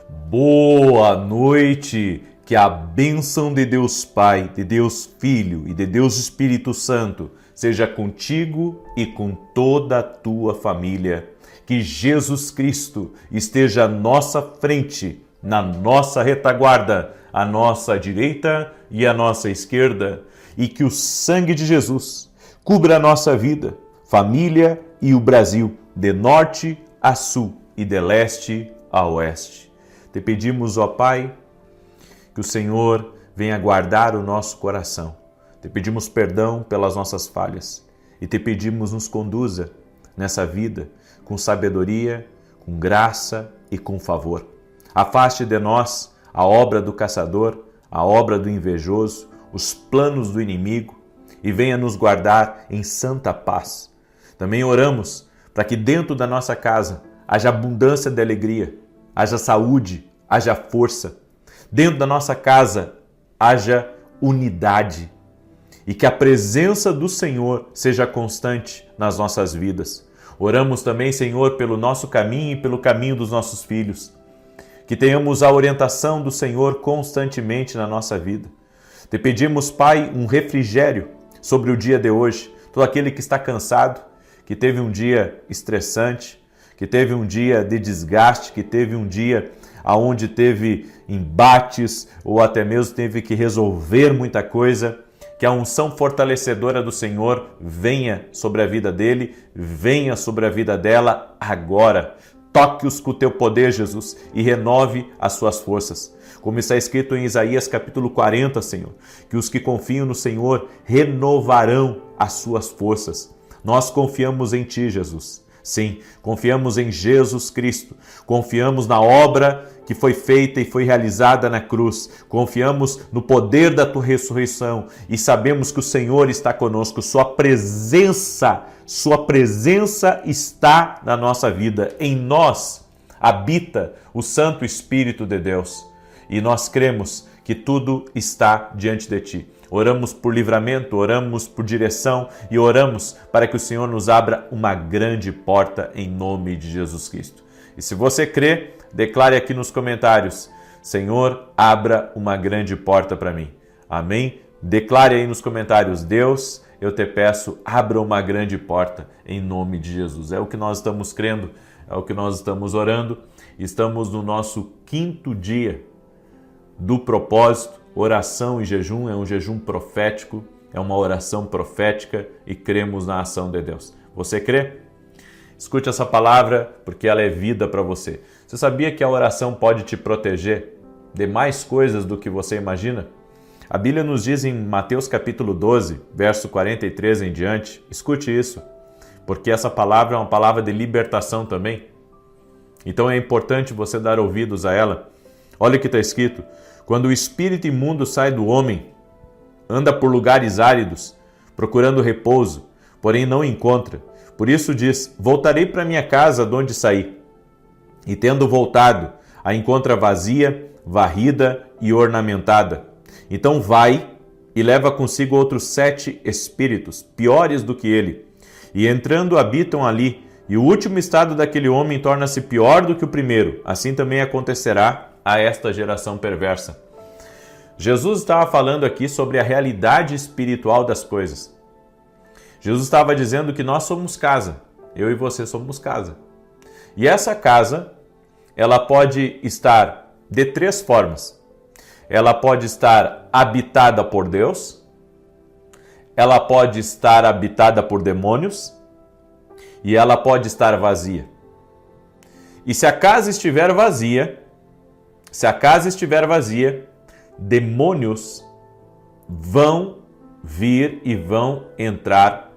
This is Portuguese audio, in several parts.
Boa noite, que a bênção de Deus Pai, de Deus Filho e de Deus Espírito Santo seja contigo e com toda a tua família. Que Jesus Cristo esteja à nossa frente, na nossa retaguarda, à nossa direita e à nossa esquerda, e que o sangue de Jesus cubra a nossa vida, família e o Brasil, de norte a sul e de leste a oeste. Te pedimos, ó Pai, que o Senhor venha guardar o nosso coração. Te pedimos perdão pelas nossas falhas e te pedimos nos conduza nessa vida com sabedoria, com graça e com favor. Afaste de nós a obra do caçador, a obra do invejoso, os planos do inimigo e venha nos guardar em santa paz. Também oramos para que dentro da nossa casa haja abundância de alegria, haja saúde, haja força. Dentro da nossa casa haja unidade e que a presença do Senhor seja constante nas nossas vidas. Oramos também, Senhor, pelo nosso caminho e pelo caminho dos nossos filhos. Que tenhamos a orientação do Senhor constantemente na nossa vida. Te pedimos, Pai, um refrigério sobre o dia de hoje. Todo aquele que está cansado, que teve um dia estressante, que teve um dia de desgaste, que teve um dia onde teve embates ou até mesmo teve que resolver muita coisa, que a unção fortalecedora do Senhor venha sobre a vida dele, venha sobre a vida dela agora. Toque-os com o teu poder, Jesus, e renove as suas forças. Como está escrito em Isaías capítulo 40, Senhor, que os que confiam no Senhor renovarão as suas forças. Nós confiamos em Ti, Jesus. Sim, confiamos em Jesus Cristo, confiamos na obra que foi feita e foi realizada na cruz, confiamos no poder da Tua ressurreição e sabemos que o Senhor está conosco, Sua presença está na nossa vida, em nós habita o Santo Espírito de Deus e nós cremos que tudo está diante de Ti. Oramos por livramento, oramos por direção e oramos para que o Senhor nos abra uma grande porta em nome de Jesus Cristo. E se você crê, declare aqui nos comentários: Senhor, abra uma grande porta para mim. Amém? Declare aí nos comentários: Deus, eu te peço, abra uma grande porta em nome de Jesus. É o que nós estamos crendo, é o que nós estamos orando. Estamos no nosso 5º dia do propósito. Oração e jejum é um jejum profético, é uma oração profética e cremos na ação de Deus. Você crê? Escute essa palavra porque ela é vida para você. Você sabia que a oração pode te proteger de mais coisas do que você imagina? A Bíblia nos diz em Mateus capítulo 12, verso 43 em diante, escute isso, porque essa palavra é uma palavra de libertação também. Então é importante você dar ouvidos a ela. Olha o que está escrito: quando o espírito imundo sai do homem, anda por lugares áridos, procurando repouso, porém não encontra. Por isso diz: voltarei para minha casa de onde saí. E tendo voltado, a encontra vazia, varrida e ornamentada. Então vai e leva consigo outros 7 espíritos, piores do que ele. E entrando habitam ali, e o último estado daquele homem torna-se pior do que o primeiro. Assim também acontecerá a esta geração perversa. Jesus estava falando aqui sobre a realidade espiritual das coisas. Jesus estava dizendo que nós somos casa, eu e você somos casa. E essa casa, ela pode estar de 3 formas. Ela pode estar habitada por Deus, ela pode estar habitada por demônios e ela pode estar vazia. E se a casa estiver vazia, demônios vão vir e vão entrar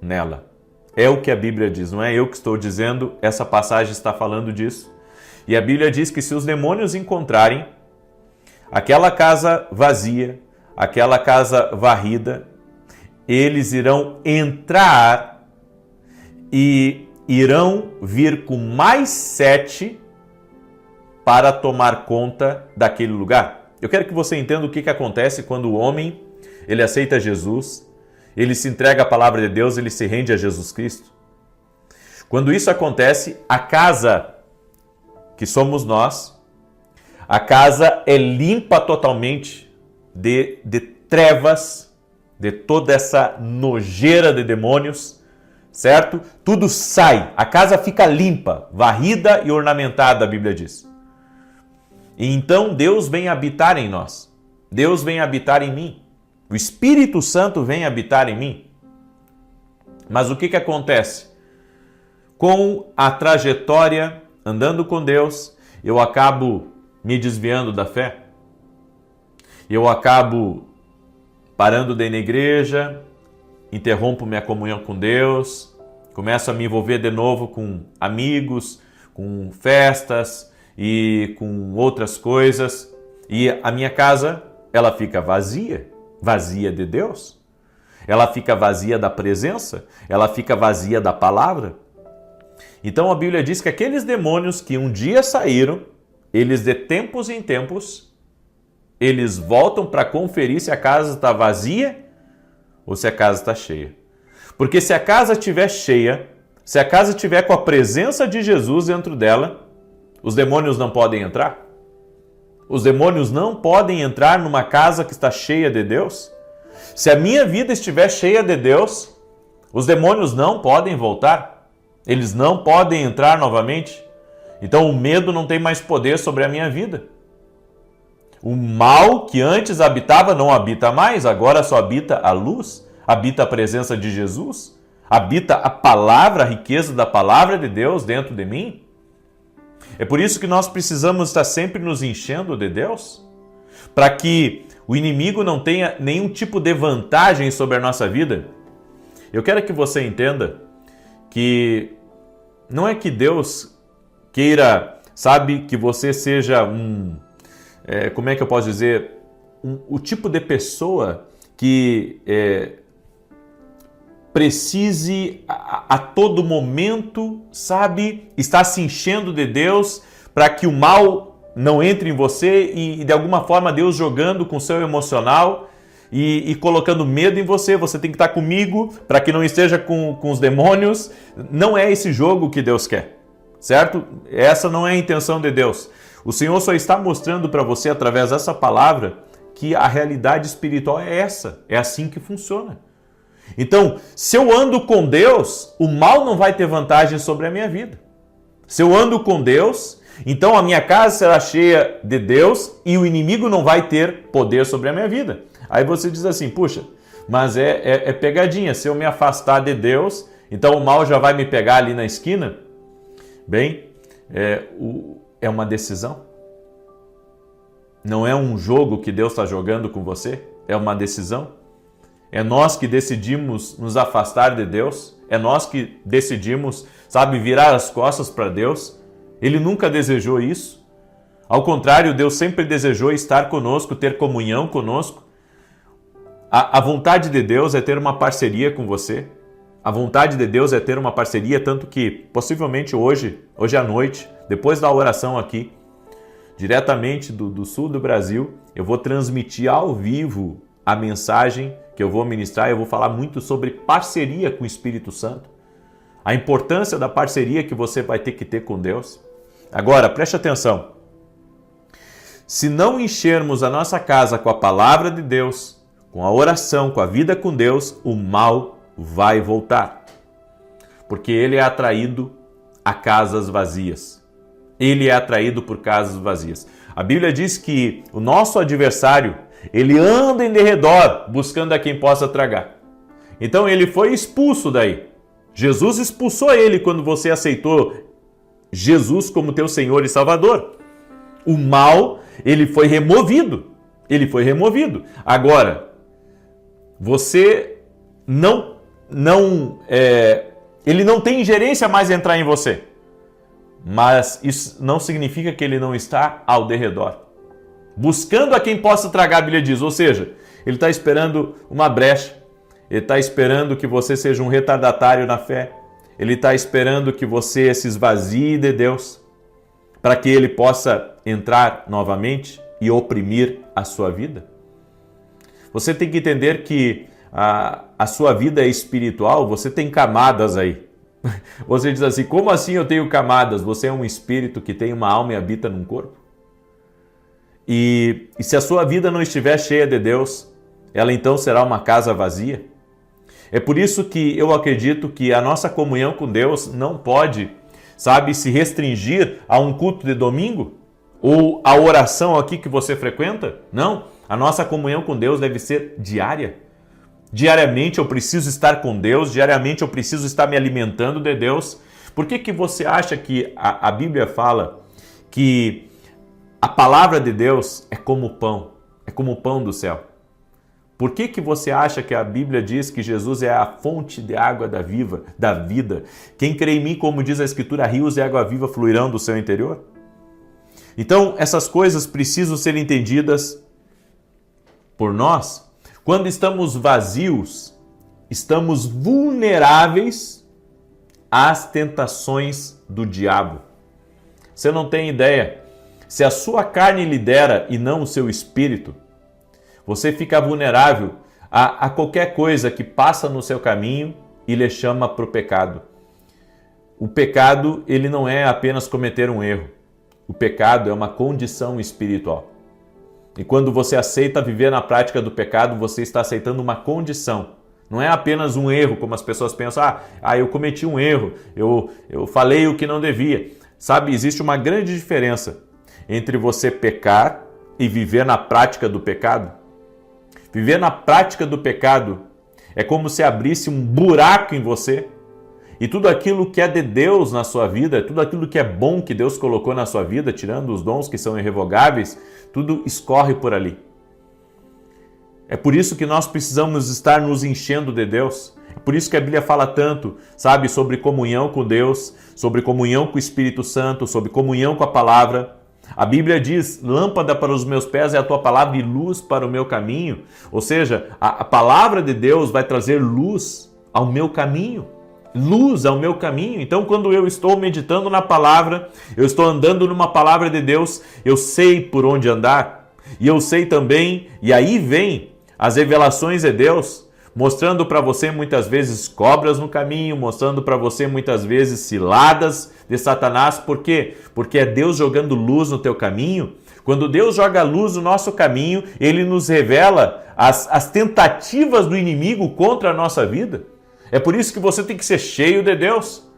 nela. É o que a Bíblia diz, não é eu que estou dizendo, essa passagem está falando disso. E a Bíblia diz que se os demônios encontrarem aquela casa vazia, aquela casa varrida, eles irão entrar e irão vir com mais 7 para tomar conta daquele lugar. Eu quero que você entenda o que acontece quando o homem ele aceita Jesus, ele se entrega à palavra de Deus, ele se rende a Jesus Cristo. Quando isso acontece, a casa que somos nós, a casa é limpa totalmente de trevas, de toda essa nojeira de demônios, certo? Tudo sai, a casa fica limpa, varrida e ornamentada, a Bíblia diz. E então Deus vem habitar em nós, Deus vem habitar em mim, o Espírito Santo vem habitar em mim. Mas o que acontece? Com a trajetória, andando com Deus, eu acabo me desviando da fé, eu acabo parando de ir na igreja, interrompo minha comunhão com Deus, começo a me envolver de novo com amigos, com festas e com outras coisas, e a minha casa, ela fica vazia, vazia de Deus, ela fica vazia da presença, ela fica vazia da palavra. Então a Bíblia diz que aqueles demônios que um dia saíram, eles de tempos em tempos, eles voltam para conferir se a casa está vazia ou se a casa está cheia. Porque se a casa estiver cheia, se a casa estiver com a presença de Jesus dentro dela, os demônios não podem entrar? Os demônios não podem entrar numa casa que está cheia de Deus? Se a minha vida estiver cheia de Deus, os demônios não podem voltar? Eles não podem entrar novamente? Então o medo não tem mais poder sobre a minha vida. O mal que antes habitava não habita mais, agora só habita a luz, habita a presença de Jesus, habita a palavra, a riqueza da palavra de Deus dentro de mim. É por isso que nós precisamos estar sempre nos enchendo de Deus, para que o inimigo não tenha nenhum tipo de vantagem sobre a nossa vida. Eu quero que você entenda que não é que Deus queira, sabe, que você seja como é que eu posso dizer, o tipo de pessoa que precise a todo momento, sabe, estar se enchendo de Deus para que o mal não entre em você e de alguma forma Deus jogando com o seu emocional e colocando medo em você. Você tem que estar comigo para que não esteja com os demônios. Não é esse jogo que Deus quer, certo? Essa não é a intenção de Deus. O Senhor só está mostrando para você através dessa palavra que a realidade espiritual é essa, é assim que funciona. Então, se eu ando com Deus, o mal não vai ter vantagem sobre a minha vida. Se eu ando com Deus, então a minha casa será cheia de Deus e o inimigo não vai ter poder sobre a minha vida. Aí você diz assim, puxa, mas é pegadinha, se eu me afastar de Deus, então o mal já vai me pegar ali na esquina? Bem, é uma decisão. Não é um jogo que Deus está jogando com você, é uma decisão. É nós que decidimos nos afastar de Deus, é nós que decidimos, sabe, virar as costas para Deus. Ele nunca desejou isso. Ao contrário, Deus sempre desejou estar conosco, ter comunhão conosco. A vontade de Deus é ter uma parceria com você. A vontade de Deus é ter uma parceria, tanto que possivelmente hoje à noite, depois da oração aqui, diretamente do sul do Brasil, eu vou transmitir ao vivo a mensagem que eu vou ministrar. Eu vou falar muito sobre parceria com o Espírito Santo, a importância da parceria que você vai ter que ter com Deus. Agora, preste atenção. Se não enchermos a nossa casa com a palavra de Deus, com a oração, com a vida com Deus, o mal vai voltar. Porque ele é atraído a casas vazias. Ele é atraído por casas vazias. A Bíblia diz que o nosso adversário, ele anda em derredor buscando a quem possa tragar. Então ele foi expulso daí. Jesus expulsou ele quando você aceitou Jesus como teu Senhor e Salvador. O mal, ele foi removido. Ele foi removido. Agora, você ele não tem ingerência mais a entrar em você. Mas isso não significa que ele não está ao derredor, buscando a quem possa tragar, a Bíblia diz. Ou seja, ele está esperando uma brecha, ele está esperando que você seja um retardatário na fé, ele está esperando que você se esvazie de Deus, para que ele possa entrar novamente e oprimir a sua vida. Você tem que entender que a sua vida é espiritual, você tem camadas aí. Você diz assim, como assim eu tenho camadas? Você é um espírito que tem uma alma e habita num corpo. E se a sua vida não estiver cheia de Deus, ela então será uma casa vazia. É por isso que eu acredito que a nossa comunhão com Deus não pode, se restringir a um culto de domingo ou a oração aqui que você frequenta. Não, a nossa comunhão com Deus deve ser diária. Diariamente eu preciso estar com Deus, diariamente eu preciso estar me alimentando de Deus. Por que você acha que a Bíblia fala que a palavra de Deus é como o pão do céu? Por que você acha que a Bíblia diz que Jesus é a fonte de água da vida? Quem crê em mim, como diz a Escritura, rios de água viva fluirão do seu interior? Então, essas coisas precisam ser entendidas por nós. Quando estamos vazios, estamos vulneráveis às tentações do diabo. Você não tem ideia. Se a sua carne lidera e não o seu espírito, você fica vulnerável a qualquer coisa que passa no seu caminho e lhe chama para o pecado. O pecado, ele não é apenas cometer um erro. O pecado é uma condição espiritual. E quando você aceita viver na prática do pecado, você está aceitando uma condição. Não é apenas um erro, como as pessoas pensam, eu cometi um erro, eu falei o que não devia. Existe uma grande diferença entre você pecar e viver na prática do pecado. Viver na prática do pecado é como se abrisse um buraco em você e tudo aquilo que é de Deus na sua vida, tudo aquilo que é bom que Deus colocou na sua vida, tirando os dons que são irrevogáveis, tudo escorre por ali. É por isso que nós precisamos estar nos enchendo de Deus. É por isso que a Bíblia fala tanto, sobre comunhão com Deus, sobre comunhão com o Espírito Santo, sobre comunhão com a palavra. A Bíblia diz, lâmpada para os meus pés é a tua palavra e luz para o meu caminho. Ou seja, a palavra de Deus vai trazer luz ao meu caminho. Luz ao meu caminho. Então, quando eu estou meditando na palavra, eu estou andando numa palavra de Deus, eu sei por onde andar. E eu sei também, e aí vem as revelações de Deus, mostrando para você muitas vezes cobras no caminho, mostrando para você muitas vezes ciladas de Satanás. Por quê? Porque é Deus jogando luz no teu caminho. Quando Deus joga luz no nosso caminho, Ele nos revela as tentativas do inimigo contra a nossa vida. É por isso que você tem que ser cheio de Deus.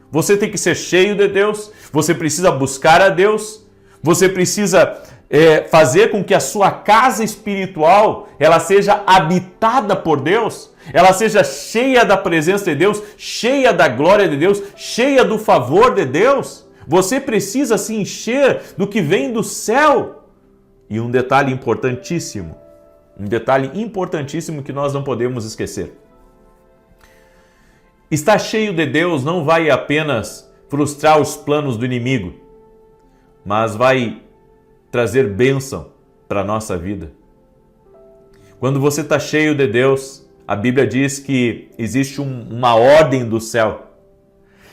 Você tem que ser cheio de Deus. Você precisa buscar a Deus. Você precisa fazer com que a sua casa espiritual ela seja habitada por Deus, ela seja cheia da presença de Deus, cheia da glória de Deus, cheia do favor de Deus. Você precisa se encher do que vem do céu. E um detalhe importantíssimo que nós não podemos esquecer. Estar cheio de Deus não vai apenas frustrar os planos do inimigo, mas vai trazer bênção para a nossa vida. Quando você está cheio de Deus, a Bíblia diz que existe uma ordem do céu,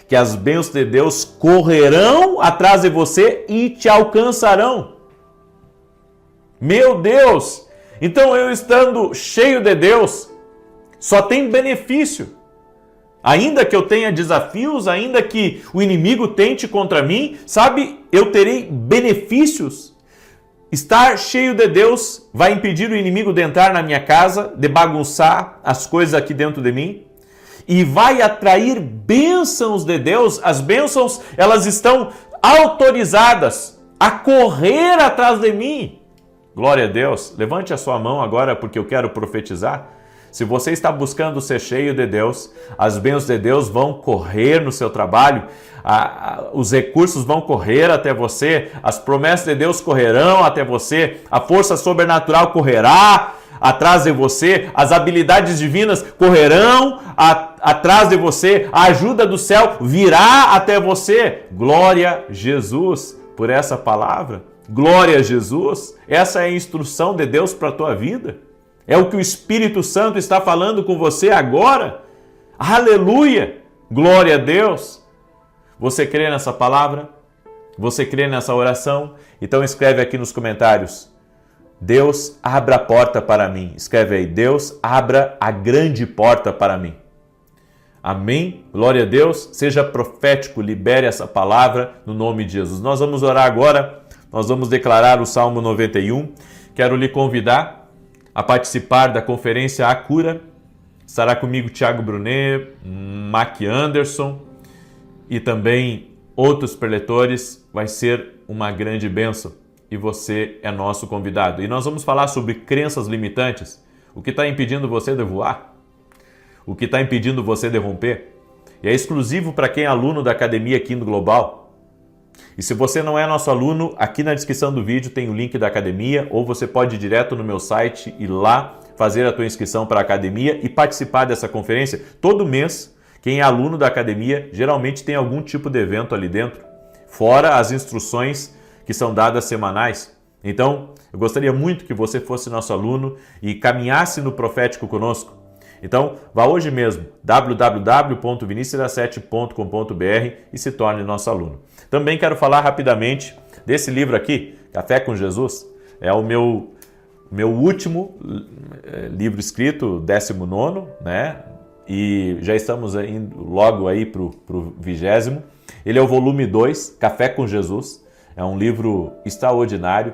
que as bênçãos de Deus correrão atrás de você e te alcançarão. Meu Deus! Então eu estando cheio de Deus, só tem benefício. Ainda que eu tenha desafios, ainda que o inimigo tente contra mim, eu terei benefícios. Estar cheio de Deus vai impedir o inimigo de entrar na minha casa, de bagunçar as coisas aqui dentro de mim, e vai atrair bênçãos de Deus. As bênçãos, elas estão autorizadas a correr atrás de mim. Glória a Deus. Levante a sua mão agora porque eu quero profetizar. Se você está buscando ser cheio de Deus, as bênçãos de Deus vão correr no seu trabalho, os recursos vão correr até você, as promessas de Deus correrão até você, a força sobrenatural correrá atrás de você, as habilidades divinas correrão atrás de você, a ajuda do céu virá até você. Glória a Jesus por essa palavra. Glória a Jesus. Essa é a instrução de Deus para a tua vida. É o que o Espírito Santo está falando com você agora. Aleluia! Glória a Deus! Você crê nessa palavra? Você crê nessa oração? Então escreve aqui nos comentários. Deus, abra a porta para mim. Escreve aí. Deus, abra a grande porta para mim. Amém? Glória a Deus. Seja profético, libere essa palavra no nome de Jesus. Nós vamos orar agora. nós vamos declarar o Salmo 91. Quero lhe convidar a participar da conferência A Cura. Estará comigo Tiago Brunet, Mac Anderson e também outros preletores. Vai ser uma grande bênção e você é nosso convidado. E nós vamos falar sobre crenças limitantes. O que está impedindo você de voar? O que está impedindo você de romper? E é exclusivo para quem é aluno da Academia Kingdom Global. E se você não é nosso aluno, aqui na descrição do vídeo tem o link da academia, ou você pode ir direto no meu site e lá fazer a tua inscrição para a academia e participar dessa conferência. Todo mês, quem é aluno da academia geralmente tem algum tipo de evento ali dentro, fora as instruções que são dadas semanais. Então, eu gostaria muito que você fosse nosso aluno e caminhasse no profético conosco. Então, vá hoje mesmo, www.vinicius17.com.br e se torne nosso aluno. Também quero falar rapidamente desse livro aqui, Café com Jesus. É o meu último livro escrito, 19º, né? E já estamos indo logo aí para o 20º. Ele é o volume 2, Café com Jesus. É um livro extraordinário.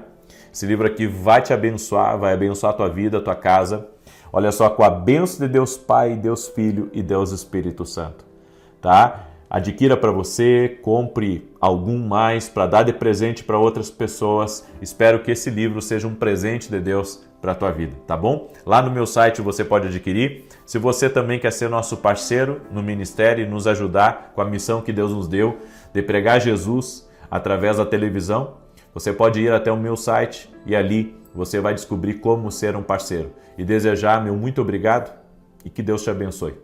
Esse livro aqui vai te abençoar, vai abençoar a tua vida, a tua casa. Olha só, com a bênção de Deus Pai, Deus Filho e Deus Espírito Santo, tá? Adquira para você, compre algum mais para dar de presente para outras pessoas. Espero que esse livro seja um presente de Deus para a tua vida, tá bom? Lá no meu site você pode adquirir. Se você também quer ser nosso parceiro no ministério e nos ajudar com a missão que Deus nos deu de pregar Jesus através da televisão, você pode ir até o meu site e ali você vai descobrir como ser um parceiro. E desejar meu muito obrigado e que Deus te abençoe.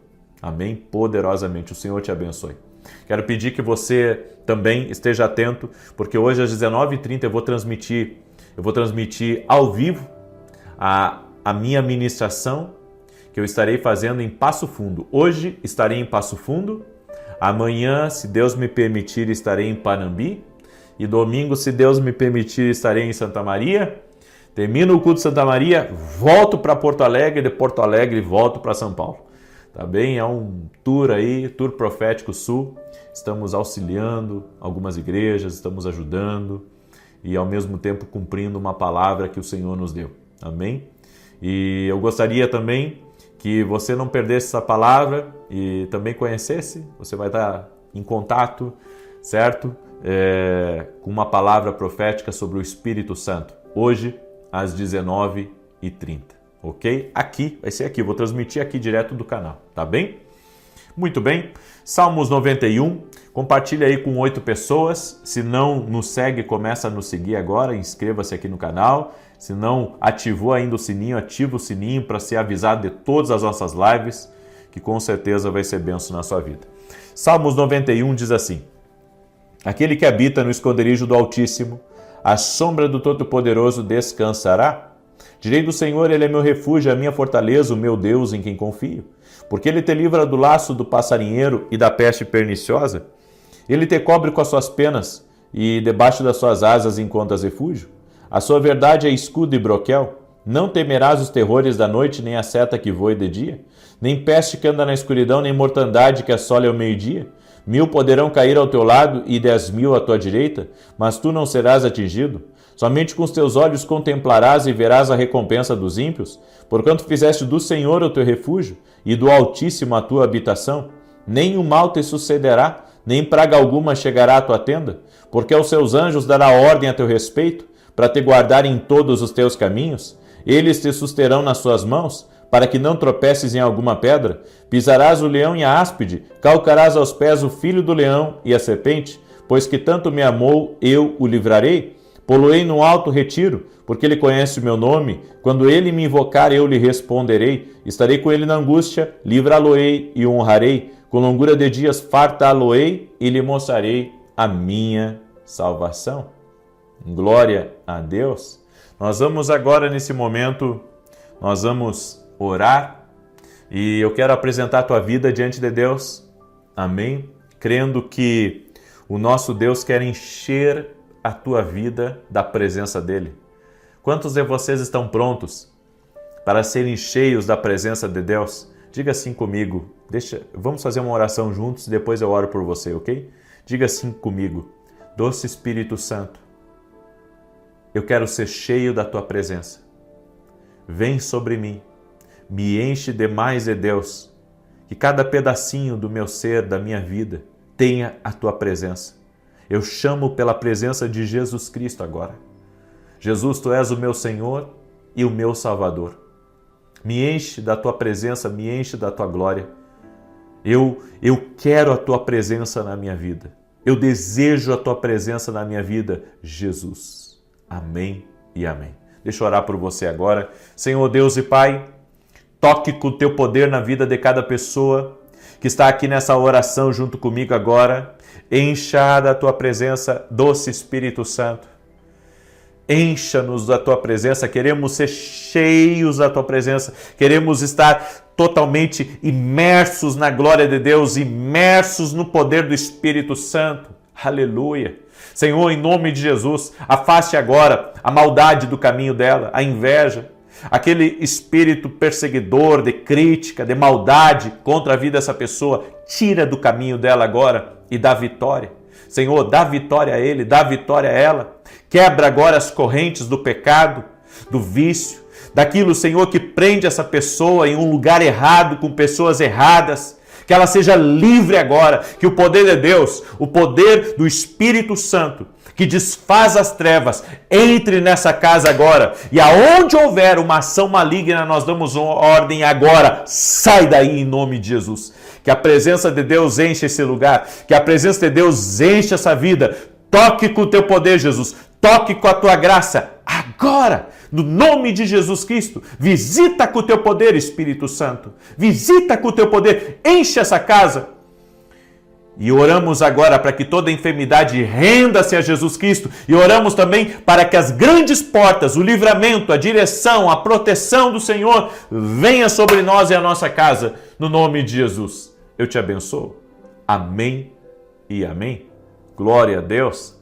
Amém? Poderosamente, o Senhor te abençoe. Quero pedir que você também esteja atento, porque hoje às 19h30 eu vou transmitir ao vivo a minha ministração que eu estarei fazendo em Passo Fundo. Hoje estarei em Passo Fundo, amanhã, se Deus me permitir, estarei em Panambi e domingo, se Deus me permitir, estarei em Santa Maria. Termino o culto de Santa Maria, volto para Porto Alegre, de Porto Alegre volto para São Paulo. Tá bem? É um tour aí, Tour Profético Sul. Estamos auxiliando algumas igrejas, estamos ajudando e ao mesmo tempo cumprindo uma palavra que o Senhor nos deu. Amém? E eu gostaria também que você não perdesse essa palavra e também conhecesse. Você vai estar em contato, certo? Com uma palavra profética sobre o Espírito Santo. Hoje, às 19h30, ok? Aqui, vai ser aqui, vou transmitir aqui direto do canal, tá bem? Muito bem, Salmos 91, compartilha aí com 8 pessoas, se não nos segue, começa a nos seguir agora, inscreva-se aqui no canal, se não ativou ainda o sininho, ativa o sininho para ser avisado de todas as nossas lives, que com certeza vai ser bênção na sua vida. Salmos 91 diz assim: aquele que habita no esconderijo do Altíssimo, a sombra do Todo-Poderoso descansará. Direi do Senhor, Ele é meu refúgio, a minha fortaleza, o meu Deus em quem confio. Porque Ele te livra do laço do passarinheiro e da peste perniciosa. Ele te cobre com as suas penas e debaixo das suas asas encontras refúgio. A sua verdade é escudo e broquel. Não temerás os terrores da noite, nem a seta que voe de dia, nem peste que anda na escuridão, nem mortandade que assole ao meio-dia. 1000 poderão cair ao teu lado e 10.000 à tua direita, mas tu não serás atingido. Somente com os teus olhos contemplarás e verás a recompensa dos ímpios, porquanto fizeste do Senhor o teu refúgio e do Altíssimo a tua habitação. Nem o mal te sucederá, nem praga alguma chegará à tua tenda, porque aos seus anjos dará ordem a teu respeito, para te guardar em todos os teus caminhos. Eles te susterão nas suas mãos, para que não tropeces em alguma pedra. Pisarás o leão e a áspide, calcarás aos pés o filho do leão e a serpente, pois que tanto me amou, eu o livrarei. Poloei no alto retiro, porque ele conhece o meu nome. Quando ele me invocar, eu lhe responderei. Estarei com ele na angústia, livrá-lo-ei e o honrarei. Com longura de dias fartá-lo-ei e lhe mostrarei a minha salvação. Glória a Deus. Nós vamos agora, nesse momento, nós vamos orar e eu quero apresentar a tua vida diante de Deus. Amém? Crendo que o nosso Deus quer encher a tua vida da presença dEle. Quantos de vocês estão prontos para serem cheios da presença de Deus? Diga assim comigo. Vamos fazer uma oração juntos e depois eu oro por você, ok? Diga assim comigo. Doce Espírito Santo, eu quero ser cheio da tua presença. Vem sobre mim, me enche demais, Deus, que cada pedacinho do meu ser, da minha vida, tenha a tua presença. Eu chamo pela presença de Jesus Cristo agora. Jesus, tu és o meu Senhor e o meu Salvador. Me enche da tua presença, me enche da tua glória. Eu quero a tua presença na minha vida. Eu desejo a tua presença na minha vida, Jesus. Amém e amém. Deixa eu orar por você agora. Senhor Deus e Pai, toque com o teu poder na vida de cada pessoa que está aqui nessa oração junto comigo agora. Encha da tua presença, doce Espírito Santo. Encha-nos da tua presença, queremos ser cheios da tua presença, queremos estar totalmente imersos na glória de Deus, imersos no poder do Espírito Santo. Aleluia! Senhor, em nome de Jesus, afaste agora a maldade do caminho dela, a inveja, aquele espírito perseguidor de crítica, de maldade contra a vida dessa pessoa, tira do caminho dela agora e dá vitória. Senhor, dá vitória a ele, dá vitória a ela. Quebra agora as correntes do pecado, do vício, daquilo, Senhor, que prende essa pessoa em um lugar errado, com pessoas erradas. Que ela seja livre agora, que o poder de Deus, o poder do Espírito Santo, que desfaz as trevas, entre nessa casa agora. E aonde houver uma ação maligna, nós damos ordem agora. Sai daí em nome de Jesus. Que a presença de Deus enche esse lugar, que a presença de Deus enche essa vida. Toque com o teu poder, Jesus. Toque com a tua graça agora, no nome de Jesus Cristo. Visita com o teu poder, Espírito Santo. Visita com o teu poder. Enche essa casa. E oramos agora para que toda enfermidade renda-se a Jesus Cristo. E oramos também para que as grandes portas, o livramento, a direção, a proteção do Senhor venha sobre nós e a nossa casa, no nome de Jesus. Eu te abençoo. Amém e amém. Glória a Deus.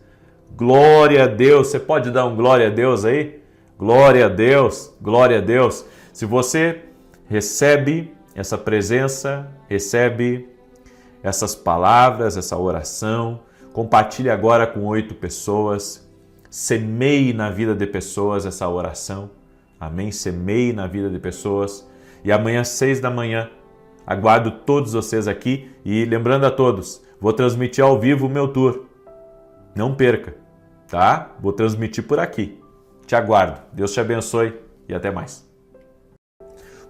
Glória a Deus. Você pode dar um glória a Deus aí? Glória a Deus. Glória a Deus. Se você recebe essa presença, recebe essas palavras, essa oração, compartilhe agora com 8 pessoas. Semeie na vida de pessoas essa oração. Amém? Semeie na vida de pessoas. E amanhã, às 6 da manhã, aguardo todos vocês aqui. E lembrando a todos, vou transmitir ao vivo o meu tour. Não perca, tá? Vou transmitir por aqui. Te aguardo. Deus te abençoe e até mais.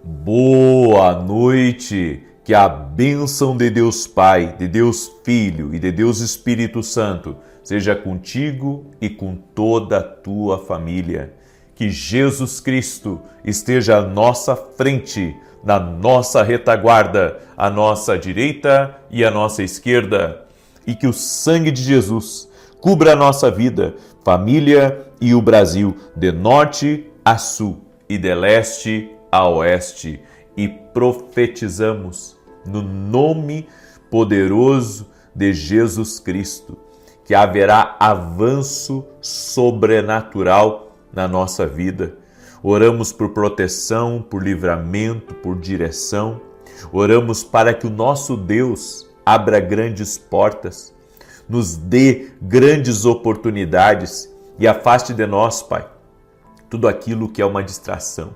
Boa noite. Que a bênção de Deus Pai, de Deus Filho e de Deus Espírito Santo seja contigo e com toda a tua família. Que Jesus Cristo esteja à nossa frente, na nossa retaguarda, à nossa direita e à nossa esquerda. E que o sangue de Jesus cubra a nossa vida, família e o Brasil, de norte a sul e de leste a oeste. E profetizamos no nome poderoso de Jesus Cristo que haverá avanço sobrenatural na nossa vida. Oramos por proteção, por livramento, por direção. Oramos para que o nosso Deus abra grandes portas, nos dê grandes oportunidades e afaste de nós, Pai, tudo aquilo que é uma distração,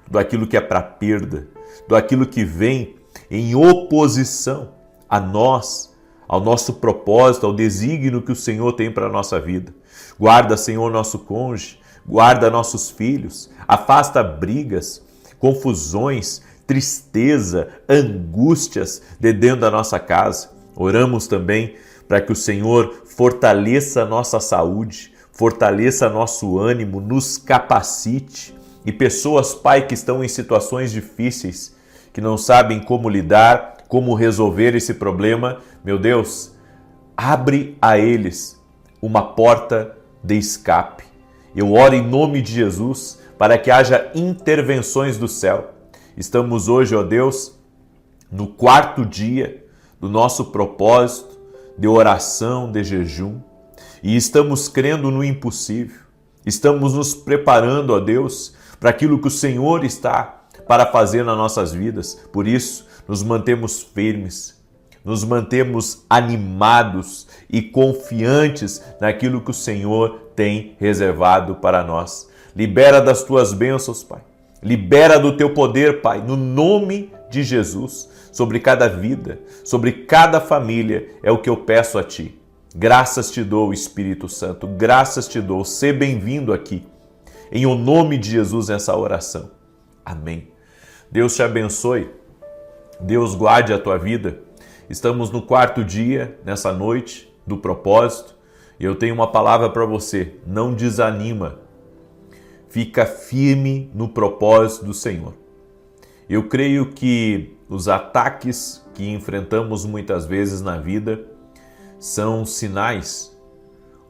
tudo aquilo que é para perda, tudo aquilo que vem em oposição a nós, ao nosso propósito, ao desígnio que o Senhor tem para a nossa vida. Guarda, Senhor, nosso cônjuge, guarda nossos filhos, afasta brigas, confusões, tristeza, angústias de dentro da nossa casa. Oramos também para que o Senhor fortaleça a nossa saúde, fortaleça nosso ânimo, nos capacite. E pessoas, Pai, que estão em situações difíceis, que não sabem como lidar, como resolver esse problema, meu Deus, abre a eles uma porta de escape. Eu oro em nome de Jesus para que haja intervenções do céu. Estamos hoje, ó Deus, no 4º dia do nosso propósito de oração, de jejum, e estamos crendo no impossível. Estamos nos preparando, ó Deus, para aquilo que o Senhor está para fazer nas nossas vidas. Por isso, nos mantemos firmes, nos mantemos animados e confiantes naquilo que o Senhor tem reservado para nós. Libera das tuas bênçãos, Pai. Libera do teu poder, Pai, no nome de Jesus, sobre cada vida, sobre cada família, é o que eu peço a Ti. Graças te dou, Espírito Santo, graças te dou. Seja bem-vindo aqui, em o nome de Jesus, nessa oração. Amém. Deus te abençoe, Deus guarde a tua vida. Estamos no 4º dia, nessa noite, do propósito, e eu tenho uma palavra para você: não desanima, fica firme no propósito do Senhor. Eu creio que os ataques que enfrentamos muitas vezes na vida são sinais,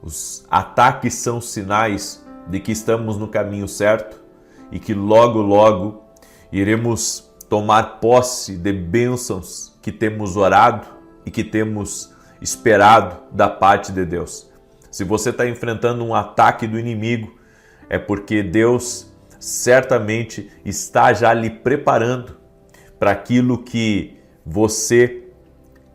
os ataques são sinais de que estamos no caminho certo e que logo, logo iremos tomar posse de bênçãos que temos orado e que temos esperado da parte de Deus. Se você está enfrentando um ataque do inimigo, é porque Deus certamente está já lhe preparando para aquilo que você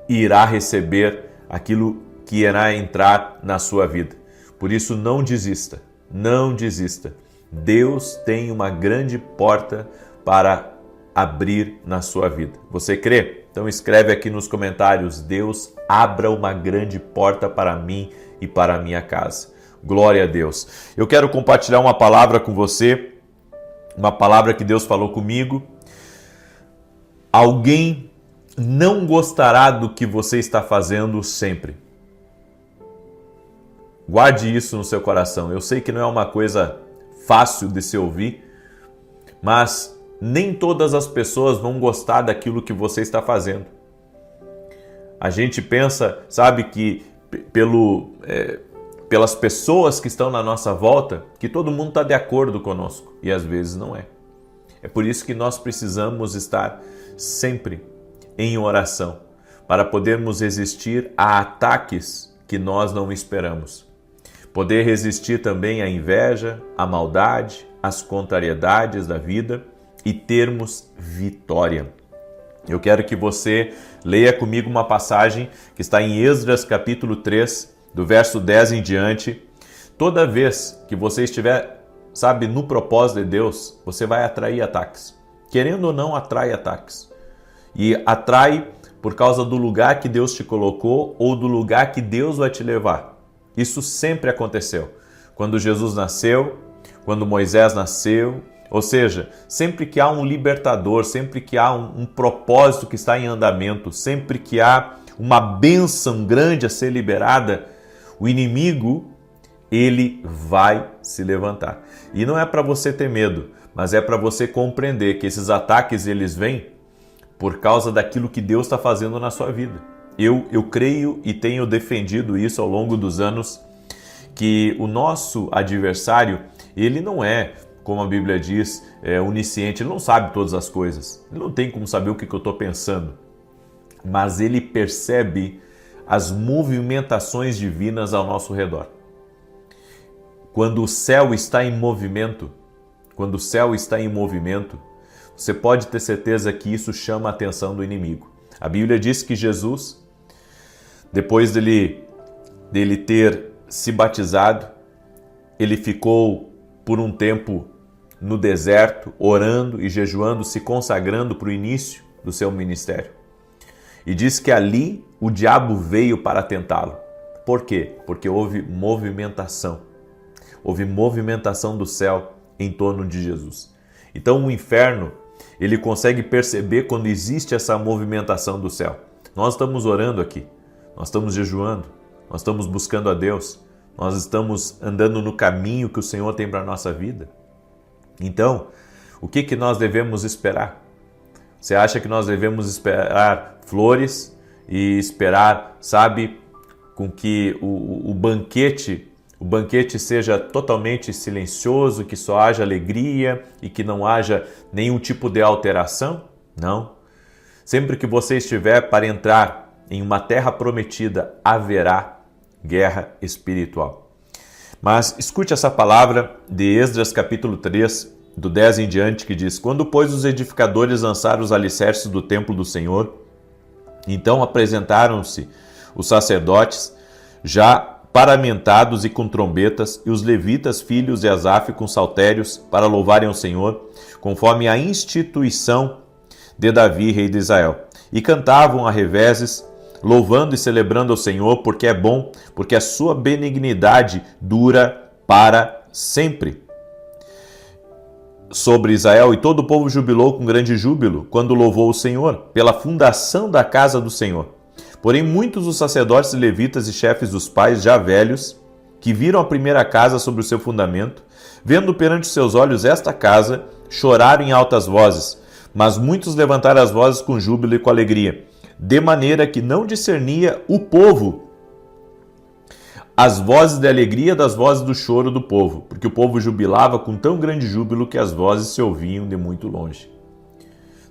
irá receber, aquilo que irá entrar na sua vida. Por isso, não desista, não desista. Deus tem uma grande porta para abrir na sua vida. Você crê? Então escreve aqui nos comentários: Deus abra uma grande porta para mim e para a minha casa. Glória a Deus. Eu quero compartilhar uma palavra com você, uma palavra que Deus falou comigo. Alguém não gostará do que você está fazendo sempre. Guarde isso no seu coração. Eu sei que não é uma coisa fácil de se ouvir, mas nem todas as pessoas vão gostar daquilo que você está fazendo. A gente pensa, sabe, que pelas pessoas que estão na nossa volta, que todo mundo está de acordo conosco, e às vezes não é. É por isso que nós precisamos estar sempre em oração, para podermos resistir a ataques que nós não esperamos. Poder resistir também à inveja, à maldade, às contrariedades da vida e termos vitória. Eu quero que você leia comigo uma passagem que está em Esdras capítulo 3, do verso 10 em diante. Toda vez que você estiver, sabe, no propósito de Deus, você vai atrair ataques. Querendo ou não, atrai ataques. E atrai por causa do lugar que Deus te colocou ou do lugar que Deus vai te levar. Isso sempre aconteceu. Quando Jesus nasceu, quando Moisés nasceu, ou seja, sempre que há um libertador, sempre que há um propósito que está em andamento, sempre que há uma bênção grande a ser liberada, o inimigo, ele vai se levantar. E não é para você ter medo, mas é para você compreender que esses ataques, eles vêm por causa daquilo que Deus está fazendo na sua vida. Eu creio e tenho defendido isso ao longo dos anos, que o nosso adversário, ele não é, como a Bíblia diz, onisciente, ele não sabe todas as coisas, ele não tem como saber o que eu estou pensando, mas ele percebe as movimentações divinas ao nosso redor. Quando o céu está em movimento, você pode ter certeza que isso chama a atenção do inimigo. A Bíblia diz que Jesus, depois dele ter se batizado, ele ficou por um tempo no deserto, orando e jejuando, se consagrando para o início do seu ministério. E diz que ali o diabo veio para tentá-lo. Por quê? Porque houve movimentação. Houve movimentação do céu em torno de Jesus. Então o inferno, ele consegue perceber quando existe essa movimentação do céu. Nós estamos orando aqui, nós estamos jejuando, nós estamos buscando a Deus, nós estamos andando no caminho que o Senhor tem para a nossa vida. Então, o que nós devemos esperar? Você acha que nós devemos esperar flores e esperar, sabe, com que o banquete seja totalmente silencioso, que só haja alegria e que não haja nenhum tipo de alteração? Não. Sempre que você estiver para entrar em uma terra prometida, haverá guerra espiritual. Mas escute essa palavra de Esdras capítulo 3, do 10 em diante, que diz: Quando, pois, os edificadores lançaram os alicerces do templo do Senhor, Então apresentaram-se os sacerdotes já paramentados e com trombetas, e os levitas, filhos de Asaf, com saltérios, para louvarem ao Senhor, conforme a instituição de Davi, rei de Israel. E cantavam a reveses, louvando e celebrando ao Senhor, porque é bom, porque a sua benignidade dura para sempre. Sobre Israel, e todo o povo jubilou com grande júbilo, quando louvou o Senhor, pela fundação da casa do Senhor. Porém, muitos dos sacerdotes e levitas e chefes dos pais, já velhos, que viram a primeira casa sobre o seu fundamento, vendo perante seus olhos esta casa, choraram em altas vozes, mas muitos levantaram as vozes com júbilo e com alegria, de maneira que não discernia o povo as vozes de alegria das vozes do choro do povo, porque o povo jubilava com tão grande júbilo que as vozes se ouviam de muito longe.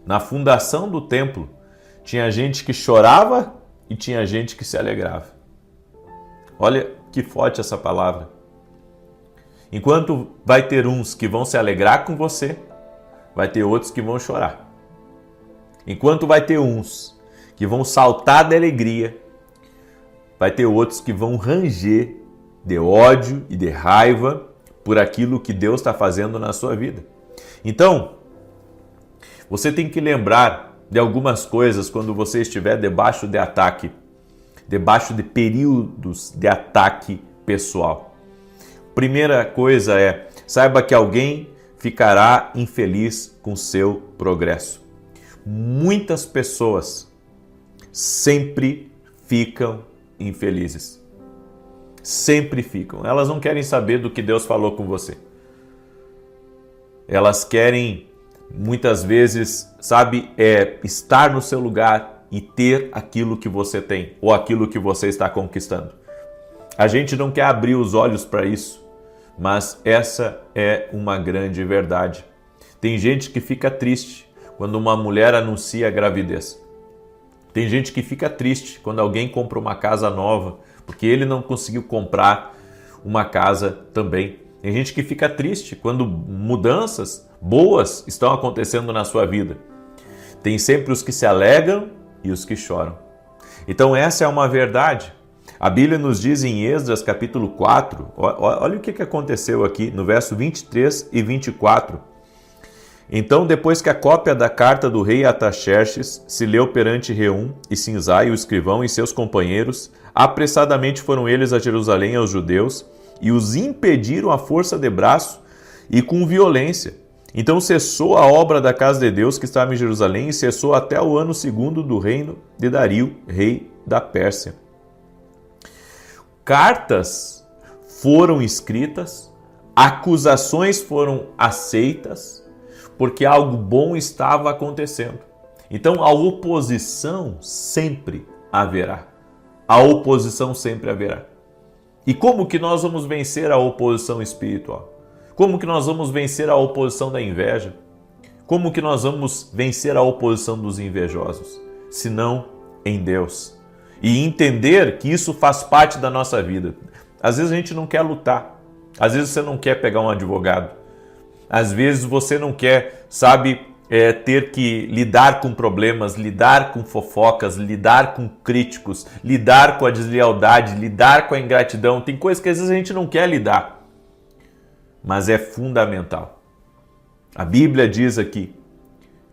Na fundação do templo, tinha gente que chorava e tinha gente que se alegrava. Olha que forte essa palavra. Enquanto vai ter uns que vão se alegrar com você, vai ter outros que vão chorar. Enquanto vai ter uns que vão saltar de alegria, vai ter outros que vão ranger de ódio e de raiva por aquilo que Deus está fazendo na sua vida. Então, você tem que lembrar de algumas coisas quando você estiver debaixo de ataque, debaixo de períodos de ataque pessoal. Primeira coisa é, saiba que alguém ficará infeliz com seu progresso. Muitas pessoas sempre ficam infelizes. Sempre ficam. Elas não querem saber do que Deus falou com você. Elas querem, muitas vezes, estar no seu lugar e ter aquilo que você tem, ou aquilo que você está conquistando. A gente não quer abrir os olhos para isso, mas essa é uma grande verdade. Tem gente que fica triste quando uma mulher anuncia a gravidez. Tem gente que fica triste quando alguém compra uma casa nova, porque ele não conseguiu comprar uma casa também. Tem gente que fica triste quando mudanças boas estão acontecendo na sua vida. Tem sempre os que se alegram e os que choram. Então essa é uma verdade. A Bíblia nos diz em Esdras capítulo 4, olha o que aconteceu aqui no verso 23 e 24. Então, depois que a cópia da carta do rei Artaxerxes se leu perante Reum e Sinzai, o escrivão, e seus companheiros, apressadamente foram eles a Jerusalém aos judeus e os impediram à força de braço e com violência. Então cessou a obra da casa de Deus que estava em Jerusalém e cessou até o ano 2º do reino de Dario, rei da Pérsia. Cartas foram escritas, acusações foram aceitas, porque algo bom estava acontecendo. Então a oposição sempre haverá. A oposição sempre haverá. E como que nós vamos vencer a oposição espiritual? Como que nós vamos vencer a oposição da inveja? Como que nós vamos vencer a oposição dos invejosos? Se não em Deus. E entender que isso faz parte da nossa vida. Às vezes a gente não quer lutar. Às vezes você não quer pegar um advogado. Às vezes você não quer, ter que lidar com problemas, lidar com fofocas, lidar com críticos, lidar com a deslealdade, lidar com a ingratidão. Tem coisas que às vezes a gente não quer lidar, mas é fundamental. A Bíblia diz aqui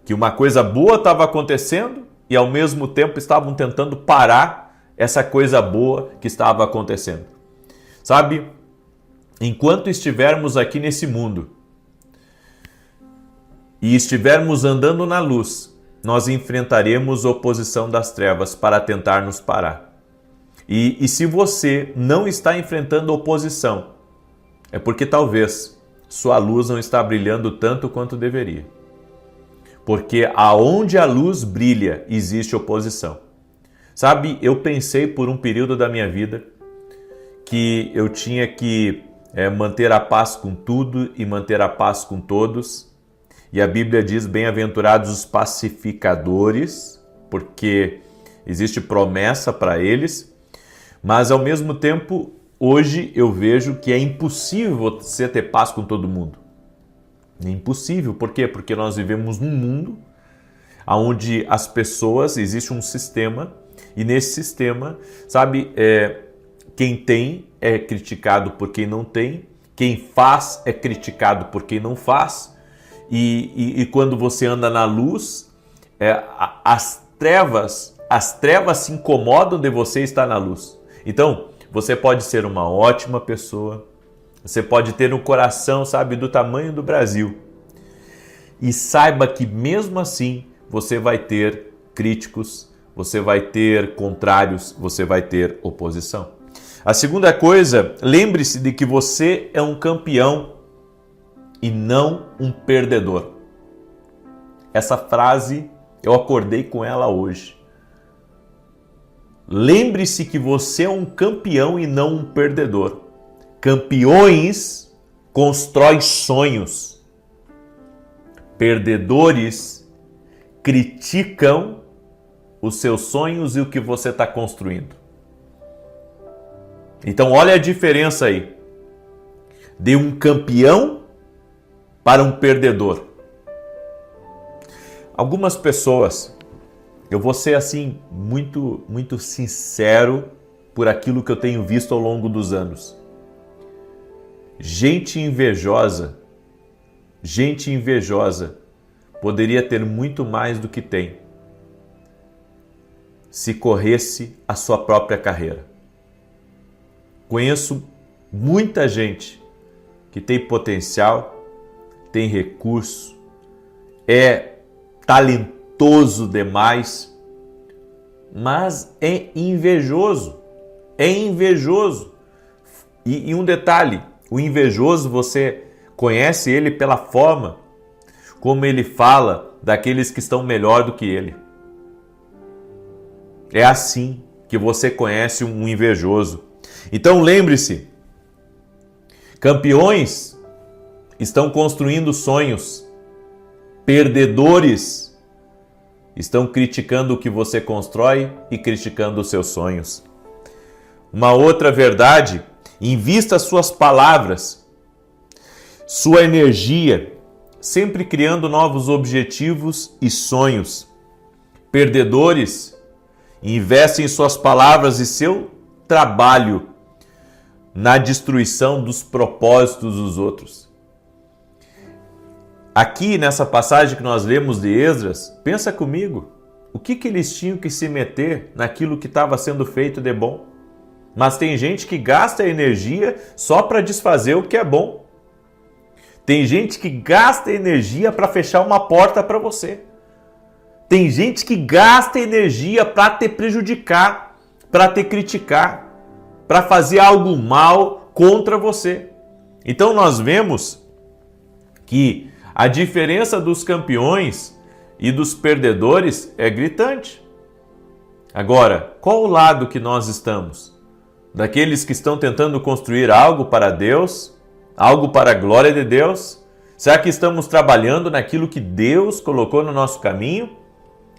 que uma coisa boa estava acontecendo e ao mesmo tempo estavam tentando parar essa coisa boa que estava acontecendo. Enquanto estivermos aqui nesse mundo, e estivermos andando na luz, nós enfrentaremos oposição das trevas para tentar nos parar. E se você não está enfrentando oposição, é porque talvez sua luz não está brilhando tanto quanto deveria. Porque aonde a luz brilha, existe oposição. Eu pensei por um período da minha vida que eu tinha que manter a paz com tudo e manter a paz com todos. E a Bíblia diz, bem-aventurados os pacificadores, porque existe promessa para eles, mas ao mesmo tempo, hoje eu vejo que é impossível você ter paz com todo mundo. É impossível, por quê? Porque nós vivemos num mundo onde as pessoas, existe um sistema, e nesse sistema, sabe, quem tem é criticado por quem não tem, quem faz é criticado por quem não faz, e quando você anda na luz, as trevas se incomodam de você estar na luz. Então, você pode ser uma ótima pessoa, você pode ter um coração, sabe, do tamanho do Brasil, e saiba que mesmo assim você vai ter críticos, você vai ter contrários, você vai ter oposição. A segunda coisa, lembre-se de que você é um campeão e não um perdedor. Essa frase eu acordei com ela hoje. Lembre-se que você é um campeão e não um perdedor. Campeões constroem sonhos. Perdedores criticam os seus sonhos e o que você está construindo. Então olha a diferença aí. De um campeão para um perdedor. Algumas pessoas, eu vou ser assim muito sincero por aquilo que eu tenho visto ao longo dos anos. Gente invejosa poderia ter muito mais do que tem se corresse a sua própria carreira. Conheço muita gente que tem potencial, tem recurso, é talentoso demais, mas é invejoso. E um detalhe, o invejoso, você conhece ele pela forma como ele fala daqueles que estão melhor do que ele. É assim que você conhece um invejoso. Então lembre-se, campeões estão construindo sonhos, perdedores estão criticando o que você constrói e criticando os seus sonhos. Uma outra verdade, invista suas palavras, sua energia, sempre criando novos objetivos e sonhos. Perdedores investem suas palavras e seu trabalho na destruição dos propósitos dos outros. Aqui nessa passagem que nós lemos de Esdras, pensa comigo, o que eles tinham que se meter naquilo que estava sendo feito de bom? Mas tem gente que gasta energia só para desfazer o que é bom. Tem gente que gasta energia para fechar uma porta para você. Tem gente que gasta energia para te prejudicar, para te criticar, para fazer algo mal contra você. Então nós vemos que a diferença dos campeões e dos perdedores é gritante. Agora, qual o lado que nós estamos? Daqueles que estão tentando construir algo para Deus, algo para a glória de Deus? Será que estamos trabalhando naquilo que Deus colocou no nosso caminho?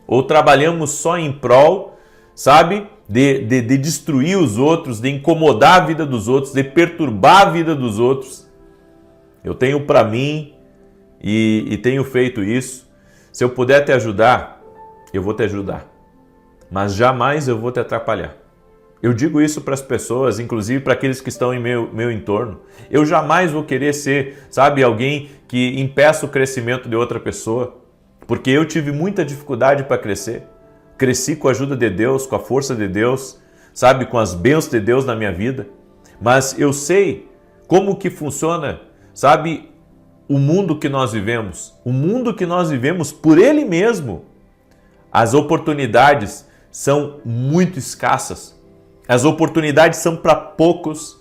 Ou trabalhamos só em prol, sabe, de destruir os outros, de incomodar a vida dos outros, de perturbar a vida dos outros? Eu tenho para mim e tenho feito isso. Se eu puder te ajudar, eu vou te ajudar. Mas jamais eu vou te atrapalhar. Eu digo isso para as pessoas, inclusive para aqueles que estão em meu entorno. Eu jamais vou querer ser, sabe, alguém que impeça o crescimento de outra pessoa. Porque eu tive muita dificuldade para crescer. Cresci com a ajuda de Deus, com a força de Deus, sabe, com as bênçãos de Deus na minha vida. Mas eu sei como que funciona, sabe, o mundo que nós vivemos. O mundo que nós vivemos por ele mesmo. As oportunidades são muito escassas. As oportunidades são para poucos.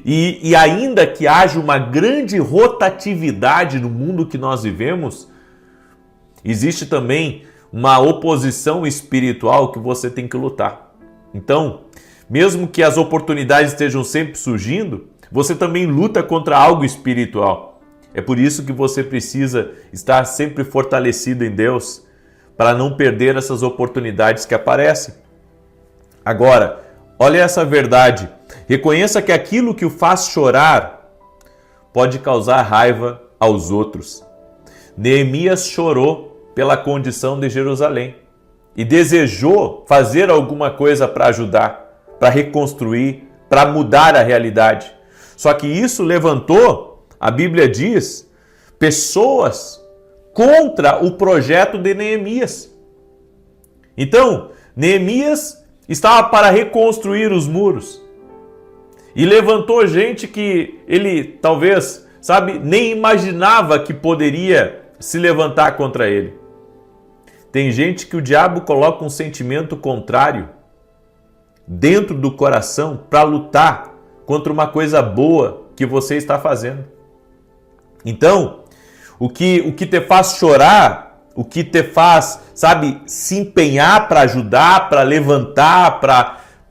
E ainda que haja uma grande rotatividade no mundo que nós vivemos, existe também uma oposição espiritual que você tem que lutar. Então, mesmo que as oportunidades estejam sempre surgindo, você também luta contra algo espiritual. É por isso que você precisa estar sempre fortalecido em Deus, para não perder essas oportunidades que aparecem. Agora, olha essa verdade. Reconheça que aquilo que o faz chorar pode causar raiva aos outros. Neemias chorou pela condição de Jerusalém e desejou fazer alguma coisa para ajudar, para reconstruir, para mudar a realidade. Só que isso levantou, a Bíblia diz, pessoas contra o projeto de Neemias. Então, Neemias estava para reconstruir os muros e levantou gente que ele talvez, nem imaginava que poderia se levantar contra ele. Tem gente que o diabo coloca um sentimento contrário dentro do coração para lutar contra uma coisa boa que você está fazendo. Então, o que te faz chorar, o que te faz, se empenhar para ajudar, para levantar,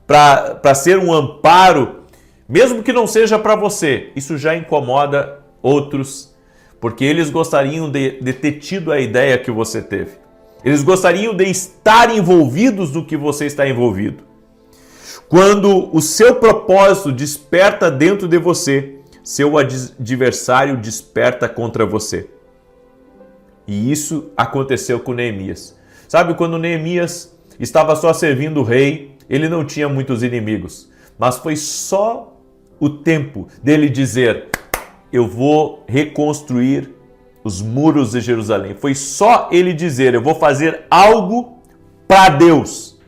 para ser um amparo, mesmo que não seja para você, isso já incomoda outros, porque eles gostariam de ter tido a ideia que você teve. Eles gostariam de estar envolvidos no que você está envolvido. Quando o seu propósito desperta dentro de você, seu adversário desperta contra você. E isso aconteceu com Neemias. Quando Neemias estava só servindo o rei, ele não tinha muitos inimigos. Mas foi só o tempo dele dizer: eu vou reconstruir os muros de Jerusalém. Foi só ele dizer: eu vou fazer algo para Deus.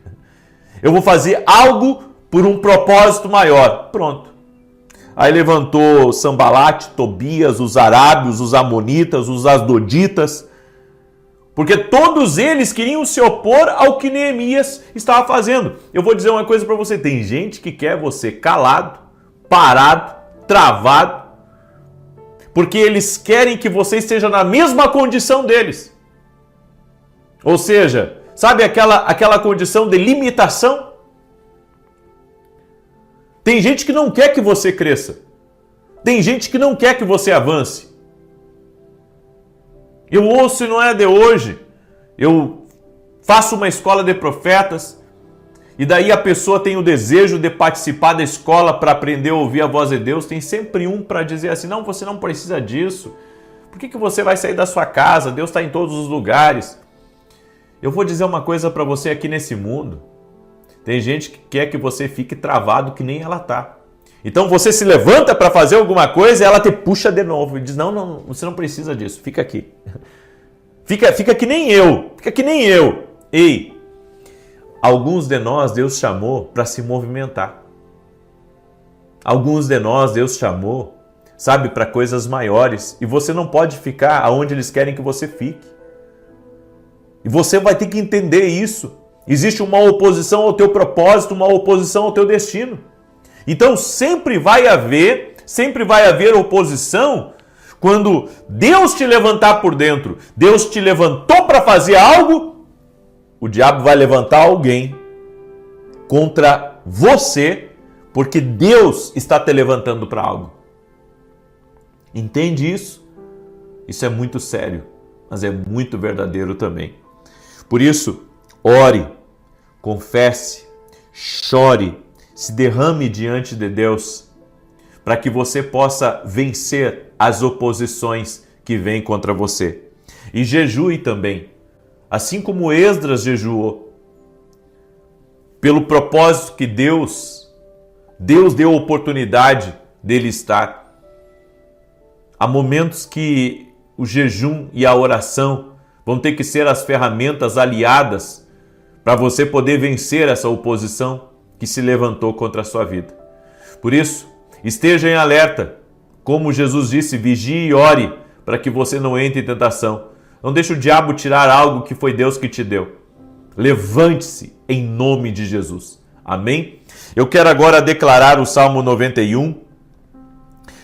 Eu vou fazer algo por um propósito maior. Pronto. Aí levantou Sambalate, Tobias, os arábios, os amonitas, os asdoditas, porque todos eles queriam se opor ao que Neemias estava fazendo. Eu vou dizer uma coisa para você: tem gente que quer você calado, parado, travado, porque eles querem que você esteja na mesma condição deles. Ou seja, aquela condição de limitação? Tem gente que não quer que você cresça. Tem gente que não quer que você avance. Eu ouço, e não é de hoje, eu faço uma escola de profetas e daí a pessoa tem o desejo de participar da escola para aprender a ouvir a voz de Deus. Tem sempre um para dizer assim: não, você não precisa disso. Por que você vai sair da sua casa? Deus está em todos os lugares. Eu vou dizer uma coisa para você aqui nesse mundo. Tem gente que quer que você fique travado que nem ela está. Então você se levanta para fazer alguma coisa e ela te puxa de novo e diz: não, você não precisa disso, fica aqui. Fica que nem eu, fica que nem eu. Ei, alguns de nós Deus chamou para se movimentar. Alguns de nós Deus chamou, para coisas maiores. E você não pode ficar aonde eles querem que você fique. E você vai ter que entender isso. Existe uma oposição ao teu propósito, uma oposição ao teu destino. Então sempre vai haver oposição quando Deus te levantar por dentro. Deus te levantou para fazer algo, o diabo vai levantar alguém contra você, porque Deus está te levantando para algo. Entende isso? Isso é muito sério, mas é muito verdadeiro também. Por isso, ore, confesse, chore, se derrame diante de Deus, para que você possa vencer as oposições que vêm contra você. E jejue também, assim como Esdras jejuou, pelo propósito que Deus deu oportunidade dele estar. Há momentos que o jejum e a oração vão ter que ser as ferramentas aliadas para você poder vencer essa oposição que se levantou contra a sua vida. Por isso, esteja em alerta. Como Jesus disse, vigie e ore para que você não entre em tentação. Não deixe o diabo tirar algo que foi Deus que te deu. Levante-se em nome de Jesus. Amém? Eu quero agora declarar o Salmo 91.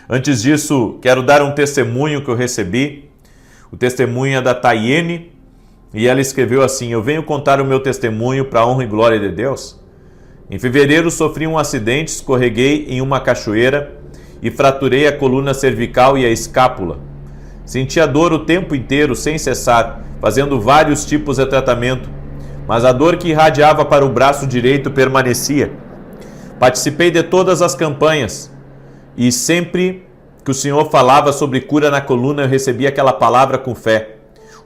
Antes disso, quero dar um testemunho que eu recebi. O testemunho é da Tayene. E ela escreveu assim: eu venho contar o meu testemunho para a honra e glória de Deus. Em fevereiro sofri um acidente, escorreguei em uma cachoeira e fraturei a coluna cervical e a escápula. Senti a dor o tempo inteiro, sem cessar, fazendo vários tipos de tratamento, mas a dor que irradiava para o braço direito permanecia. Participei de todas as campanhas e sempre que o Senhor falava sobre cura na coluna, eu recebia aquela palavra com fé.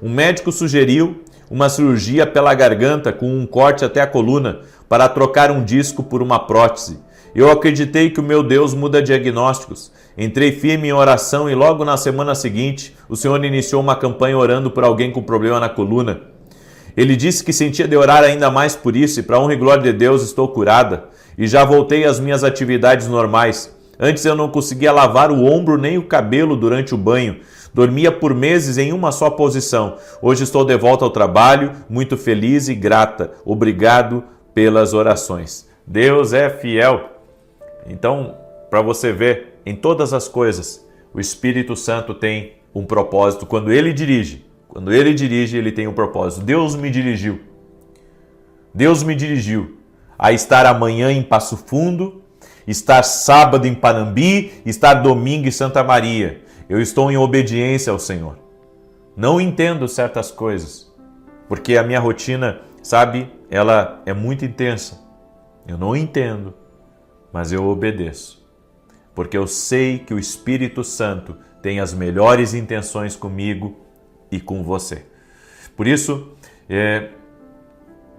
Um médico sugeriu uma cirurgia pela garganta com um corte até a coluna para trocar um disco por uma prótese. Eu acreditei que o meu Deus muda diagnósticos. Entrei firme em oração e logo na semana seguinte, o Senhor iniciou uma campanha orando por alguém com problema na coluna. Ele disse que sentia de orar ainda mais por isso e para honra e glória de Deus estou curada e já voltei às minhas atividades normais. Antes eu não conseguia lavar o ombro nem o cabelo durante o banho. Dormia por meses em uma só posição. Hoje estou de volta ao trabalho, muito feliz e grata. Obrigado pelas orações. Deus é fiel. Então, para você ver, em todas as coisas, o Espírito Santo tem um propósito. Quando Ele dirige, Ele tem um propósito. Deus me dirigiu a estar amanhã em Passo Fundo, estar sábado em Panambi, estar domingo em Santa Maria. Eu estou em obediência ao Senhor. Não entendo certas coisas, porque a minha rotina, sabe, ela é muito intensa. Eu não entendo, mas eu obedeço, porque eu sei que o Espírito Santo tem as melhores intenções comigo e com você. Por isso,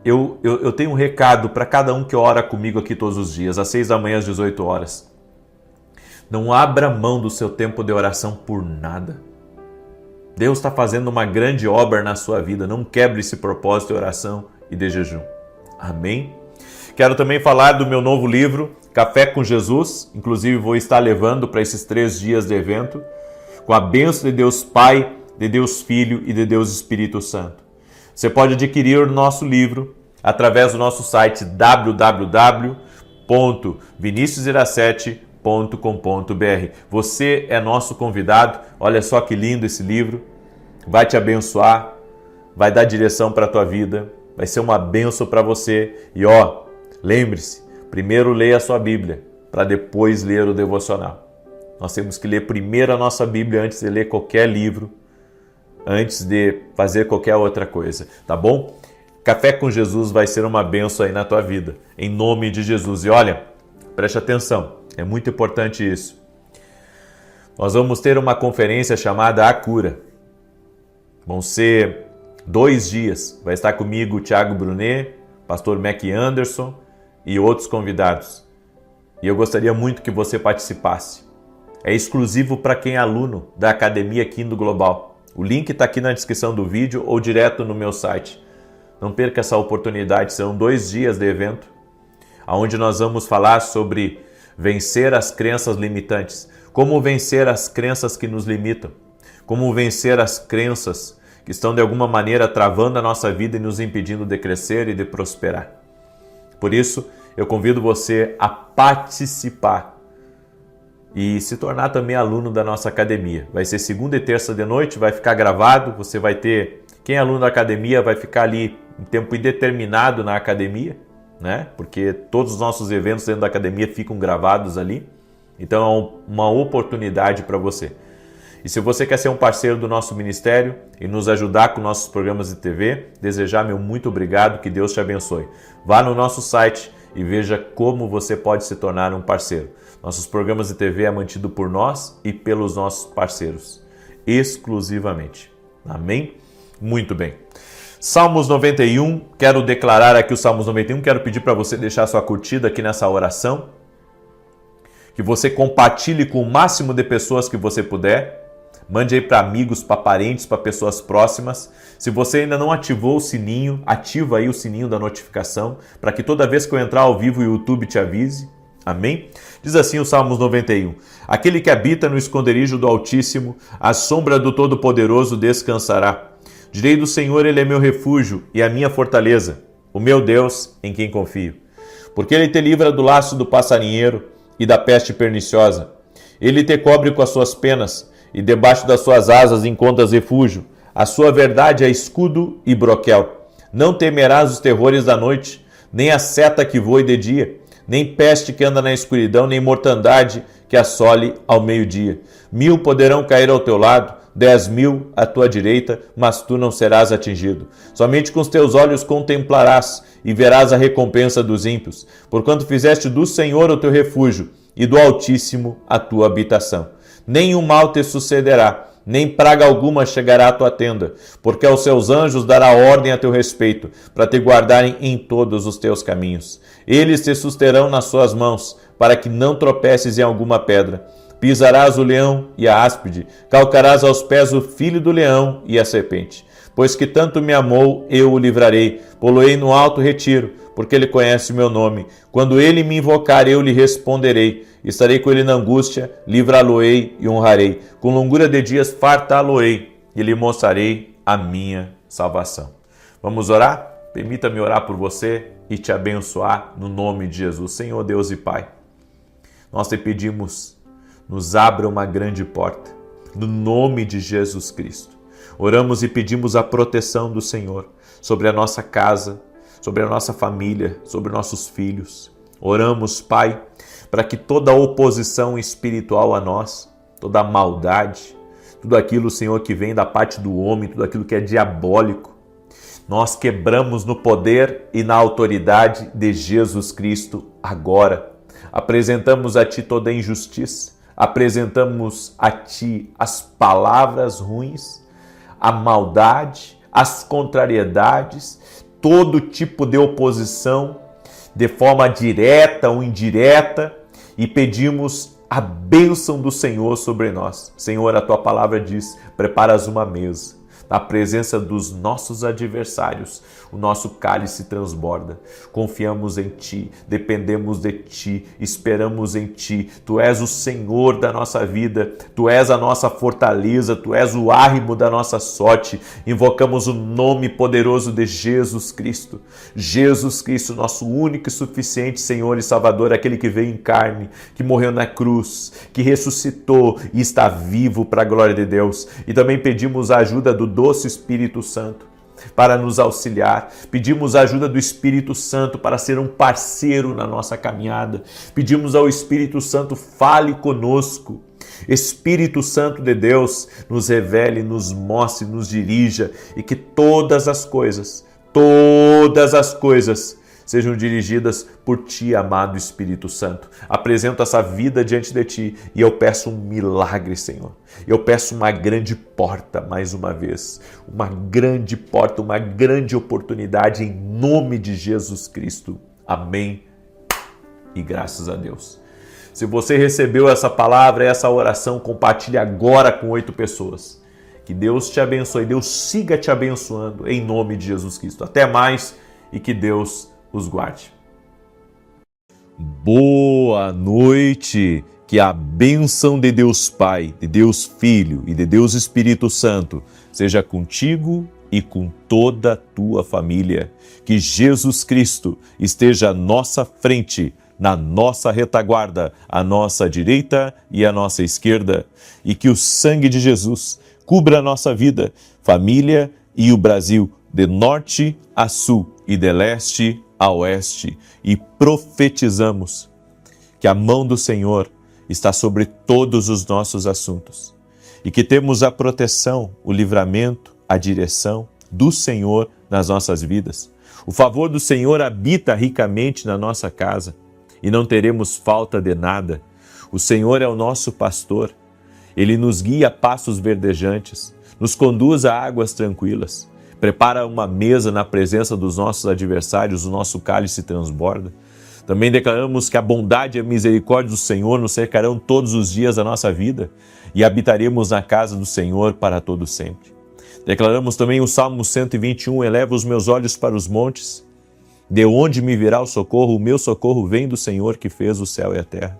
eu tenho um recado para cada um que ora comigo aqui todos os dias, às 6 da manhã, às 18 horas. Não abra mão do seu tempo de oração por nada. Deus está fazendo uma grande obra na sua vida. Não quebre esse propósito de oração e de jejum. Amém? Quero também falar do meu novo livro, Café com Jesus. Inclusive vou estar levando para esses 3 dias de evento, com a bênção de Deus Pai, de Deus Filho e de Deus Espírito Santo. Você pode adquirir o nosso livro através do nosso site www.viniciusiracete.com.br. Você é nosso convidado. Olha só que lindo esse livro. Vai te abençoar, vai dar direção para a tua vida, vai ser uma bênção para você. E lembre-se, primeiro leia a sua Bíblia, para depois ler o devocional. Nós temos que ler primeiro a nossa Bíblia antes de ler qualquer livro, antes de fazer qualquer outra coisa, tá bom? Café com Jesus vai ser uma bênção aí na tua vida, em nome de Jesus. E olha, preste atenção, é muito importante isso. Nós vamos ter uma conferência chamada A Cura. Vão ser 2 dias. Vai estar comigo o Thiago Brunet, pastor Mac Anderson e outros convidados. E eu gostaria muito que você participasse. É exclusivo para quem é aluno da Academia Quindo Global. O link está aqui na descrição do vídeo ou direto no meu site. Não perca essa oportunidade. Serão 2 dias de evento, onde nós vamos falar sobre vencer as crenças limitantes. Como vencer as crenças que nos limitam. Como vencer as crenças que estão de alguma maneira travando a nossa vida e nos impedindo de crescer e de prosperar. Por isso, eu convido você a participar e se tornar também aluno da nossa academia. Vai ser segunda e terça de noite, vai ficar gravado, você vai ter... Quem é aluno da academia vai ficar ali em tempo indeterminado na academia, né? Porque todos os nossos eventos dentro da academia ficam gravados ali. Então é uma oportunidade para você. E se você quer ser um parceiro do nosso ministério e nos ajudar com nossos programas de TV, desejar meu muito obrigado, que Deus te abençoe. Vá no nosso site e veja como você pode se tornar um parceiro. Nossos programas de TV é mantido por nós e pelos nossos parceiros, exclusivamente. Amém? Muito bem. Salmos 91, quero declarar aqui o Salmos 91, quero pedir para você deixar sua curtida aqui nessa oração, que você compartilhe com o máximo de pessoas que você puder, mande aí para amigos, para parentes, para pessoas próximas. Se você ainda não ativou o sininho, ativa aí o sininho da notificação, para que toda vez que eu entrar ao vivo o YouTube te avise. Amém? Diz assim o Salmos 91, aquele que habita no esconderijo do Altíssimo, à sombra do Todo-Poderoso descansará. Direi do Senhor, Ele é meu refúgio e a minha fortaleza, o meu Deus em quem confio. Porque Ele te livra do laço do passarinheiro e da peste perniciosa. Ele te cobre com as suas penas e debaixo das suas asas encontras refúgio. A sua verdade é escudo e broquel. Não temerás os terrores da noite, nem a seta que voe de dia, nem peste que anda na escuridão, nem mortandade que assole ao meio-dia. 1000 poderão cair ao teu lado, 10.000 à tua direita, mas tu não serás atingido. Somente com os teus olhos contemplarás e verás a recompensa dos ímpios, porquanto fizeste do Senhor o teu refúgio e do Altíssimo a tua habitação. Nenhum mal te sucederá, nem praga alguma chegará à tua tenda, porque aos seus anjos dará ordem a teu respeito, para te guardarem em todos os teus caminhos. Eles te susterão nas suas mãos, para que não tropeces em alguma pedra. Pisarás o leão e a áspide, calcarás aos pés o filho do leão e a serpente. Pois que tanto me amou, eu o livrarei, pô-lo-ei no alto retiro, porque ele conhece o meu nome. Quando ele me invocar, eu lhe responderei. Estarei com ele na angústia, livrá-lo-ei e honrarei. Com longura de dias fartá-lo-ei e lhe mostrarei a minha salvação. Vamos orar? Permita-me orar por você e te abençoar no nome de Jesus. Senhor Deus e Pai, nós te pedimos, nos abra uma grande porta, no nome de Jesus Cristo. Oramos e pedimos a proteção do Senhor sobre a nossa casa, sobre a nossa família, sobre nossos filhos. Oramos, Pai, para que toda oposição espiritual a nós, toda maldade, tudo aquilo, Senhor, que vem da parte do homem, tudo aquilo que é diabólico, nós quebramos no poder e na autoridade de Jesus Cristo agora. Apresentamos a Ti toda a injustiça, apresentamos a Ti as palavras ruins, a maldade, as contrariedades, todo tipo de oposição, de forma direta ou indireta, e pedimos a bênção do Senhor sobre nós. Senhor, a Tua palavra diz, preparas uma mesa na presença dos nossos adversários, o nosso cálice transborda. Confiamos em Ti, dependemos de Ti, esperamos em Ti. Tu és o Senhor da nossa vida, Tu és a nossa fortaleza, Tu és o árrimo da nossa sorte. Invocamos o nome poderoso de Jesus Cristo. Jesus Cristo, nosso único e suficiente Senhor e Salvador, aquele que veio em carne, que morreu na cruz, que ressuscitou e está vivo para a glória de Deus. E também pedimos a ajuda do doce Espírito Santo para nos auxiliar. Pedimos a ajuda do Espírito Santo para ser um parceiro na nossa caminhada. Pedimos ao Espírito Santo, fale conosco. Espírito Santo de Deus, nos revele, nos mostre, nos dirija e que todas as coisas sejam dirigidas por Ti, amado Espírito Santo. Apresento essa vida diante de Ti e eu peço um milagre, Senhor. Eu peço uma grande porta, mais uma vez. Uma grande porta, uma grande oportunidade em nome de Jesus Cristo. Amém e graças a Deus. Se você recebeu essa palavra, essa oração, compartilhe agora com 8 pessoas. Que Deus te abençoe, Deus siga te abençoando em nome de Jesus Cristo. Até mais e que Deus os guarde. Boa noite, que a bênção de Deus Pai, de Deus Filho e de Deus Espírito Santo seja contigo e com toda a tua família. Que Jesus Cristo esteja à nossa frente, na nossa retaguarda, à nossa direita e à nossa esquerda. E que o sangue de Jesus cubra a nossa vida, família e o Brasil, de norte a sul e de leste a oeste, e profetizamos que a mão do Senhor está sobre todos os nossos assuntos e que temos a proteção, o livramento, a direção do Senhor nas nossas vidas. O favor do Senhor habita ricamente na nossa casa e não teremos falta de nada. O Senhor é o nosso pastor, Ele nos guia a pastos verdejantes, nos conduz a águas tranquilas. Prepara uma mesa na presença dos nossos adversários, o nosso cálice transborda. Também declaramos que a bondade e a misericórdia do Senhor nos cercarão todos os dias da nossa vida e habitaremos na casa do Senhor para todo sempre. Declaramos também o Salmo 121, eleva os meus olhos para os montes, de onde me virá o socorro? O meu socorro vem do Senhor que fez o céu e a terra.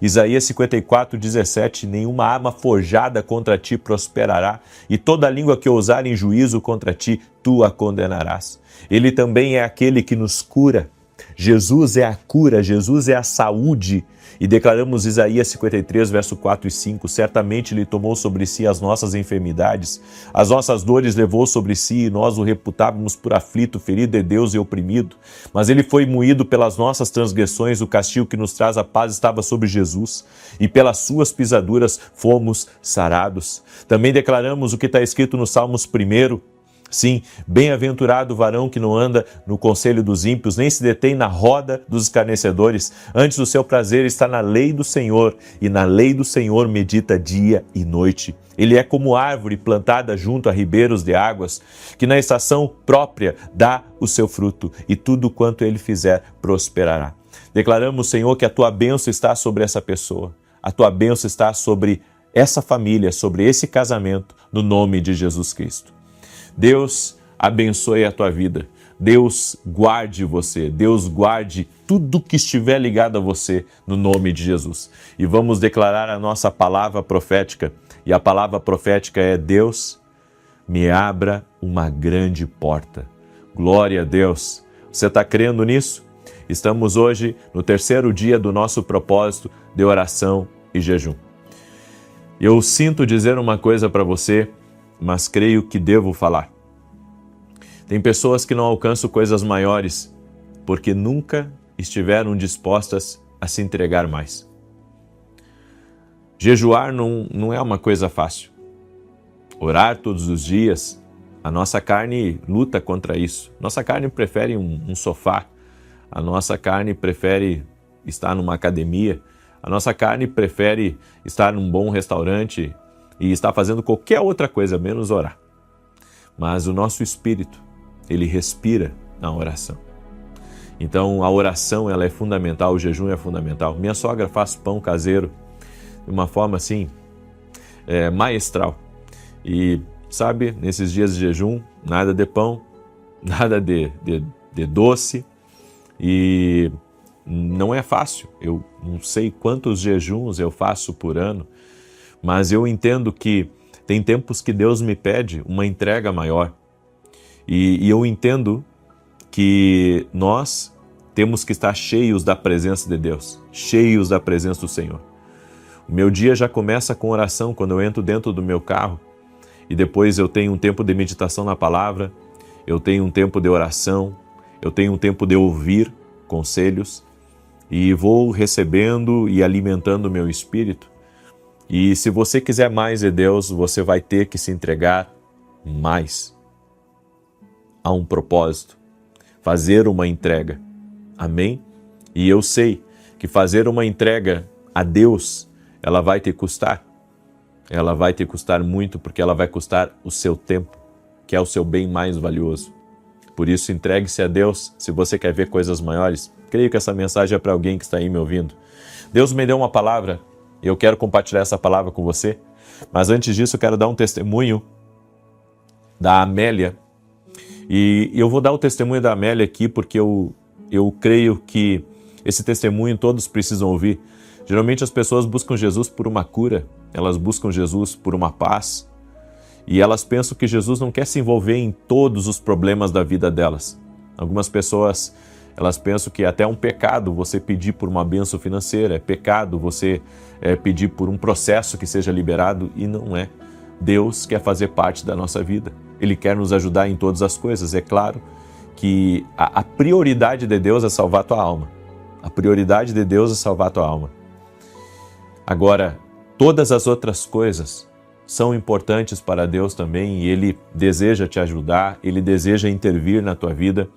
Isaías 54, 17, nenhuma arma forjada contra ti prosperará, e toda língua que ousar em juízo contra ti, tu a condenarás. Ele também é aquele que nos cura. Jesus é a cura, Jesus é a saúde. E declaramos Isaías 53, verso 4 e 5, certamente Ele tomou sobre si as nossas enfermidades, as nossas dores levou sobre si, e nós o reputávamos por aflito, ferido de Deus e oprimido. Mas Ele foi moído pelas nossas transgressões, o castigo que nos traz a paz estava sobre Jesus, e pelas suas pisaduras fomos sarados. Também declaramos o que está escrito no Salmos 1, Sim, bem-aventurado o varão que não anda no conselho dos ímpios, nem se detém na roda dos escarnecedores. Antes o seu prazer está na lei do Senhor, e na lei do Senhor medita dia e noite. Ele é como árvore plantada junto a ribeiros de águas, que na estação própria dá o seu fruto, e tudo quanto ele fizer prosperará. Declaramos, Senhor, que a tua bênção está sobre essa pessoa, a tua bênção está sobre essa família, sobre esse casamento, no nome de Jesus Cristo. Deus abençoe a tua vida, Deus guarde você, Deus guarde tudo que estiver ligado a você no nome de Jesus. E vamos declarar a nossa palavra profética, e a palavra profética é: Deus, me abra uma grande porta. Glória a Deus. Você está crendo nisso? Estamos hoje no terceiro dia do nosso propósito de oração e jejum. Eu sinto dizer uma coisa para você, mas creio que devo falar. Tem pessoas que não alcançam coisas maiores porque nunca estiveram dispostas a se entregar mais. Jejuar não é uma coisa fácil. Orar todos os dias, a nossa carne luta contra isso. Nossa carne prefere um sofá, a nossa carne prefere estar numa academia, a nossa carne prefere estar num bom restaurante e estar fazendo qualquer outra coisa, menos orar. Mas o nosso espírito, ele respira na oração. Então a oração ela é fundamental, o jejum é fundamental. Minha sogra faz pão caseiro de uma forma assim, maestral. E sabe, nesses dias de jejum, nada de pão, nada de doce. E não é fácil. Eu não sei quantos jejuns eu faço por ano, mas eu entendo que tem tempos que Deus me pede uma entrega maior. E eu entendo que nós temos que estar cheios da presença de Deus, cheios da presença do Senhor. O meu dia já começa com oração quando eu entro dentro do meu carro e depois eu tenho um tempo de meditação na palavra, eu tenho um tempo de oração, eu tenho um tempo de ouvir conselhos e vou recebendo e alimentando o meu espírito. E se você quiser mais de Deus, você vai ter que se entregar mais a um propósito, fazer uma entrega. Amém? E eu sei que fazer uma entrega a Deus, ela vai te custar. Ela vai te custar muito, porque ela vai custar o seu tempo, que é o seu bem mais valioso. Por isso, entregue-se a Deus se você quer ver coisas maiores. Creio que essa mensagem é para alguém que está aí me ouvindo. Deus me deu uma palavra e eu quero compartilhar essa palavra com você. Mas antes disso, eu quero dar um testemunho da Amélia. E eu vou dar o testemunho da Amélia aqui porque eu creio que esse testemunho todos precisam ouvir. Geralmente as pessoas buscam Jesus por uma cura, elas buscam Jesus por uma paz. E elas pensam que Jesus não quer se envolver em todos os problemas da vida delas. Algumas pessoas, elas pensam que até é um pecado você pedir por uma bênção financeira, é pecado você pedir por um processo que seja liberado, e não é. Deus quer fazer parte da nossa vida. Ele quer nos ajudar em todas as coisas. É claro que a prioridade de Deus é salvar a tua alma. A prioridade de Deus é salvar a tua alma. Agora, todas as outras coisas são importantes para Deus também, e Ele deseja te ajudar, Ele deseja intervir na tua vida.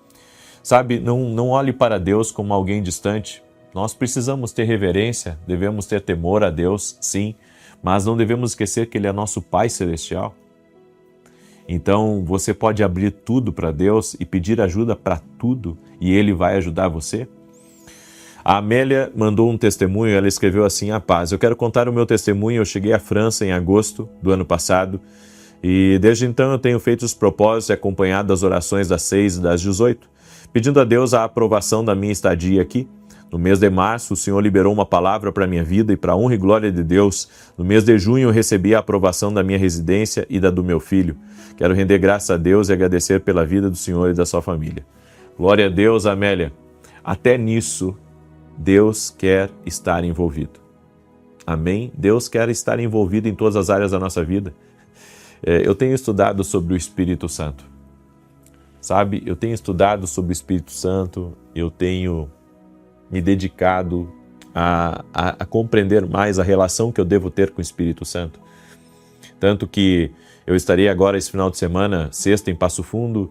Sabe, não olhe para Deus como alguém distante. Nós precisamos ter reverência, devemos ter temor a Deus, sim, mas não devemos esquecer que Ele é nosso Pai Celestial. Então, você pode abrir tudo para Deus e pedir ajuda para tudo, e Ele vai ajudar você. A Amélia mandou um testemunho, ela escreveu assim: a paz, eu quero contar o meu testemunho. Eu cheguei à França em agosto do ano passado e desde então eu tenho feito os propósitos e acompanhado as orações das 6 e das 18, pedindo a Deus a aprovação da minha estadia aqui. No mês de março, o Senhor liberou uma palavra para a minha vida e para a honra e glória de Deus. No mês de junho, eu recebi a aprovação da minha residência e da do meu filho. Quero render graças a Deus e agradecer pela vida do Senhor e da sua família. Glória a Deus, Amélia. Até nisso, Deus quer estar envolvido. Amém? Deus quer estar envolvido em todas as áreas da nossa vida. Eu tenho estudado sobre o Espírito Santo. Sabe, eu tenho estudado sobre o Espírito Santo, eu tenho me dedicado a compreender mais a relação que eu devo ter com o Espírito Santo. Tanto que eu estarei agora esse final de semana, sexta em Passo Fundo,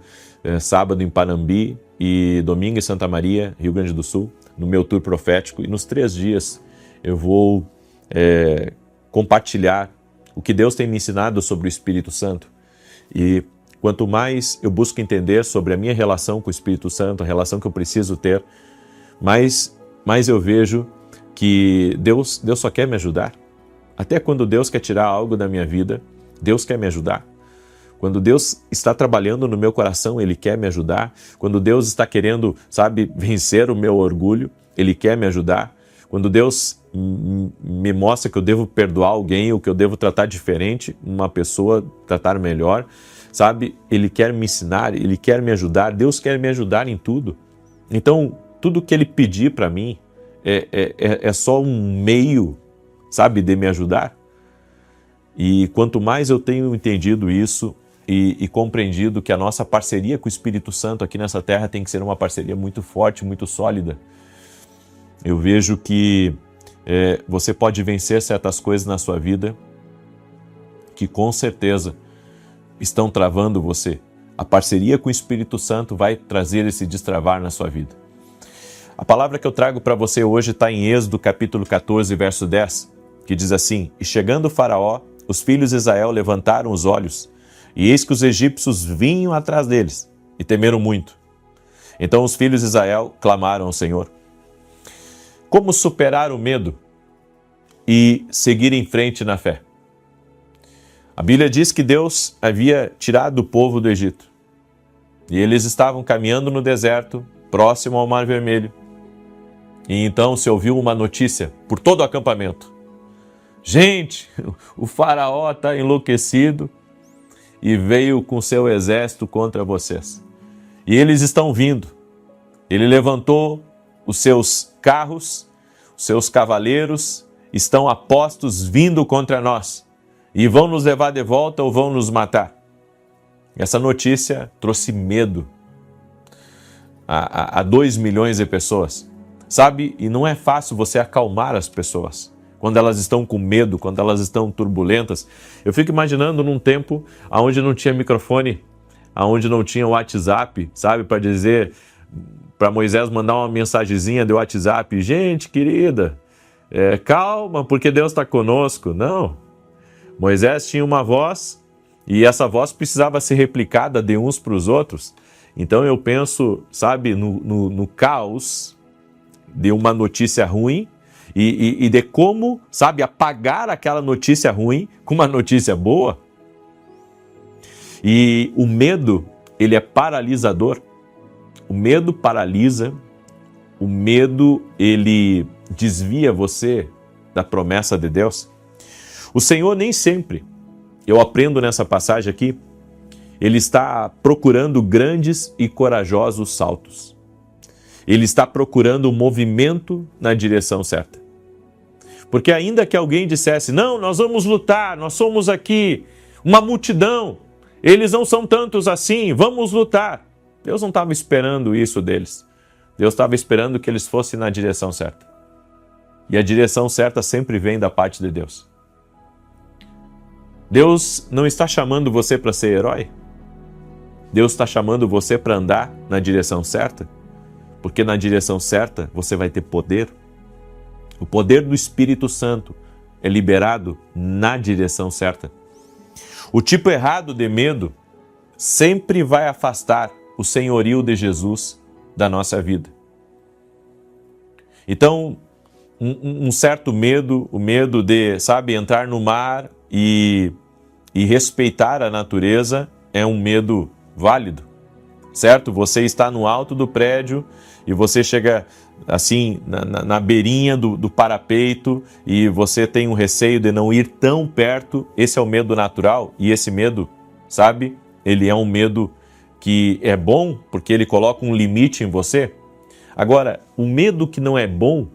sábado em Panambi e domingo em Santa Maria, Rio Grande do Sul, no meu tour profético. E nos 3 dias eu vou compartilhar o que Deus tem me ensinado sobre o Espírito Santo. E quanto mais eu busco entender sobre a minha relação com o Espírito Santo, a relação que eu preciso ter, mais eu vejo que Deus só quer me ajudar. Até quando Deus quer tirar algo da minha vida, Deus quer me ajudar. Quando Deus está trabalhando no meu coração, Ele quer me ajudar. Quando Deus está querendo, vencer o meu orgulho, Ele quer me ajudar. Quando Deus me mostra que eu devo perdoar alguém ou que eu devo tratar diferente uma pessoa, tratar melhor, Ele quer me ensinar, Ele quer me ajudar. Deus quer me ajudar em tudo. Então, tudo que Ele pedir para mim é só um meio, de me ajudar. E quanto mais eu tenho entendido isso e compreendido que a nossa parceria com o Espírito Santo aqui nessa terra tem que ser uma parceria muito forte, muito sólida, eu vejo que você pode vencer certas coisas na sua vida que com certeza estão travando você. A parceria com o Espírito Santo vai trazer esse destravar na sua vida. A palavra que eu trago para você hoje está em Êxodo capítulo 14, verso 10, que diz assim: E chegando o Faraó, os filhos de Israel levantaram os olhos, e eis que os egípcios vinham atrás deles, e temeram muito. Então os filhos de Israel clamaram ao Senhor. Como superar o medo e seguir em frente na fé? A Bíblia diz que Deus havia tirado o povo do Egito, e eles estavam caminhando no deserto, próximo ao Mar Vermelho. E então se ouviu uma notícia por todo o acampamento: gente, o faraó está enlouquecido e veio com seu exército contra vocês. E eles estão vindo. Ele levantou os seus carros, os seus cavaleiros, estão a postos vindo contra nós. E vão nos levar de volta ou vão nos matar. Essa notícia trouxe medo a 2 milhões de pessoas. E não é fácil você acalmar as pessoas quando elas estão com medo, quando elas estão turbulentas. Eu fico imaginando num tempo onde não tinha microfone, onde não tinha WhatsApp, para dizer, para Moisés mandar uma mensagenzinha de WhatsApp: gente querida, calma, porque Deus está conosco. Não. Moisés tinha uma voz e essa voz precisava ser replicada de uns para os outros. Então eu penso, no caos de uma notícia ruim e de como, apagar aquela notícia ruim com uma notícia boa. E o medo, ele é paralisador. O medo paralisa, o medo, ele desvia você da promessa de Deus. O Senhor nem sempre, eu aprendo nessa passagem aqui, Ele está procurando grandes e corajosos saltos. Ele está procurando um movimento na direção certa. Porque ainda que alguém dissesse: não, nós vamos lutar, nós somos aqui uma multidão, eles não são tantos assim, vamos lutar. Deus não estava esperando isso deles. Deus estava esperando que eles fossem na direção certa. E a direção certa sempre vem da parte de Deus. Deus não está chamando você para ser herói. Deus está chamando você para andar na direção certa. Porque na direção certa você vai ter poder. O poder do Espírito Santo é liberado na direção certa. O tipo errado de medo sempre vai afastar o senhorio de Jesus da nossa vida. Então, um certo medo, o medo de, entrar no mar e respeitar a natureza, é um medo válido, certo? Você está no alto do prédio e você chega assim na beirinha do parapeito e você tem um receio de não ir tão perto. Esse é o medo natural, e esse medo, ele é um medo que é bom porque ele coloca um limite em você. Agora, o medo que não é bom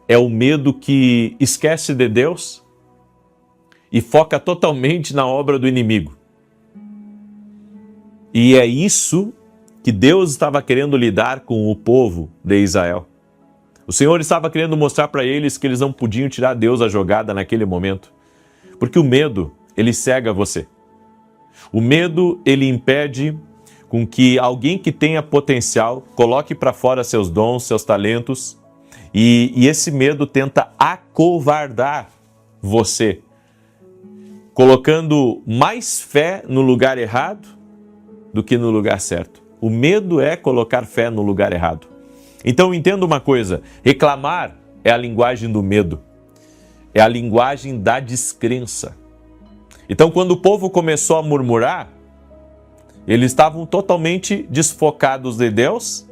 é o medo que esquece de Deus e foca totalmente na obra do inimigo. E é isso que Deus estava querendo lidar com o povo de Israel. O Senhor estava querendo mostrar para eles que eles não podiam tirar Deus da jogada naquele momento. Porque o medo ele cega você. O medo, ele impede com que alguém que tenha potencial coloque para fora seus dons, seus talentos, e esse medo tenta acovardar você, colocando mais fé no lugar errado do que no lugar certo. O medo é colocar fé no lugar errado. Então entenda uma coisa, reclamar é a linguagem do medo, é a linguagem da descrença. Então quando o povo começou a murmurar, eles estavam totalmente desfocados de Deus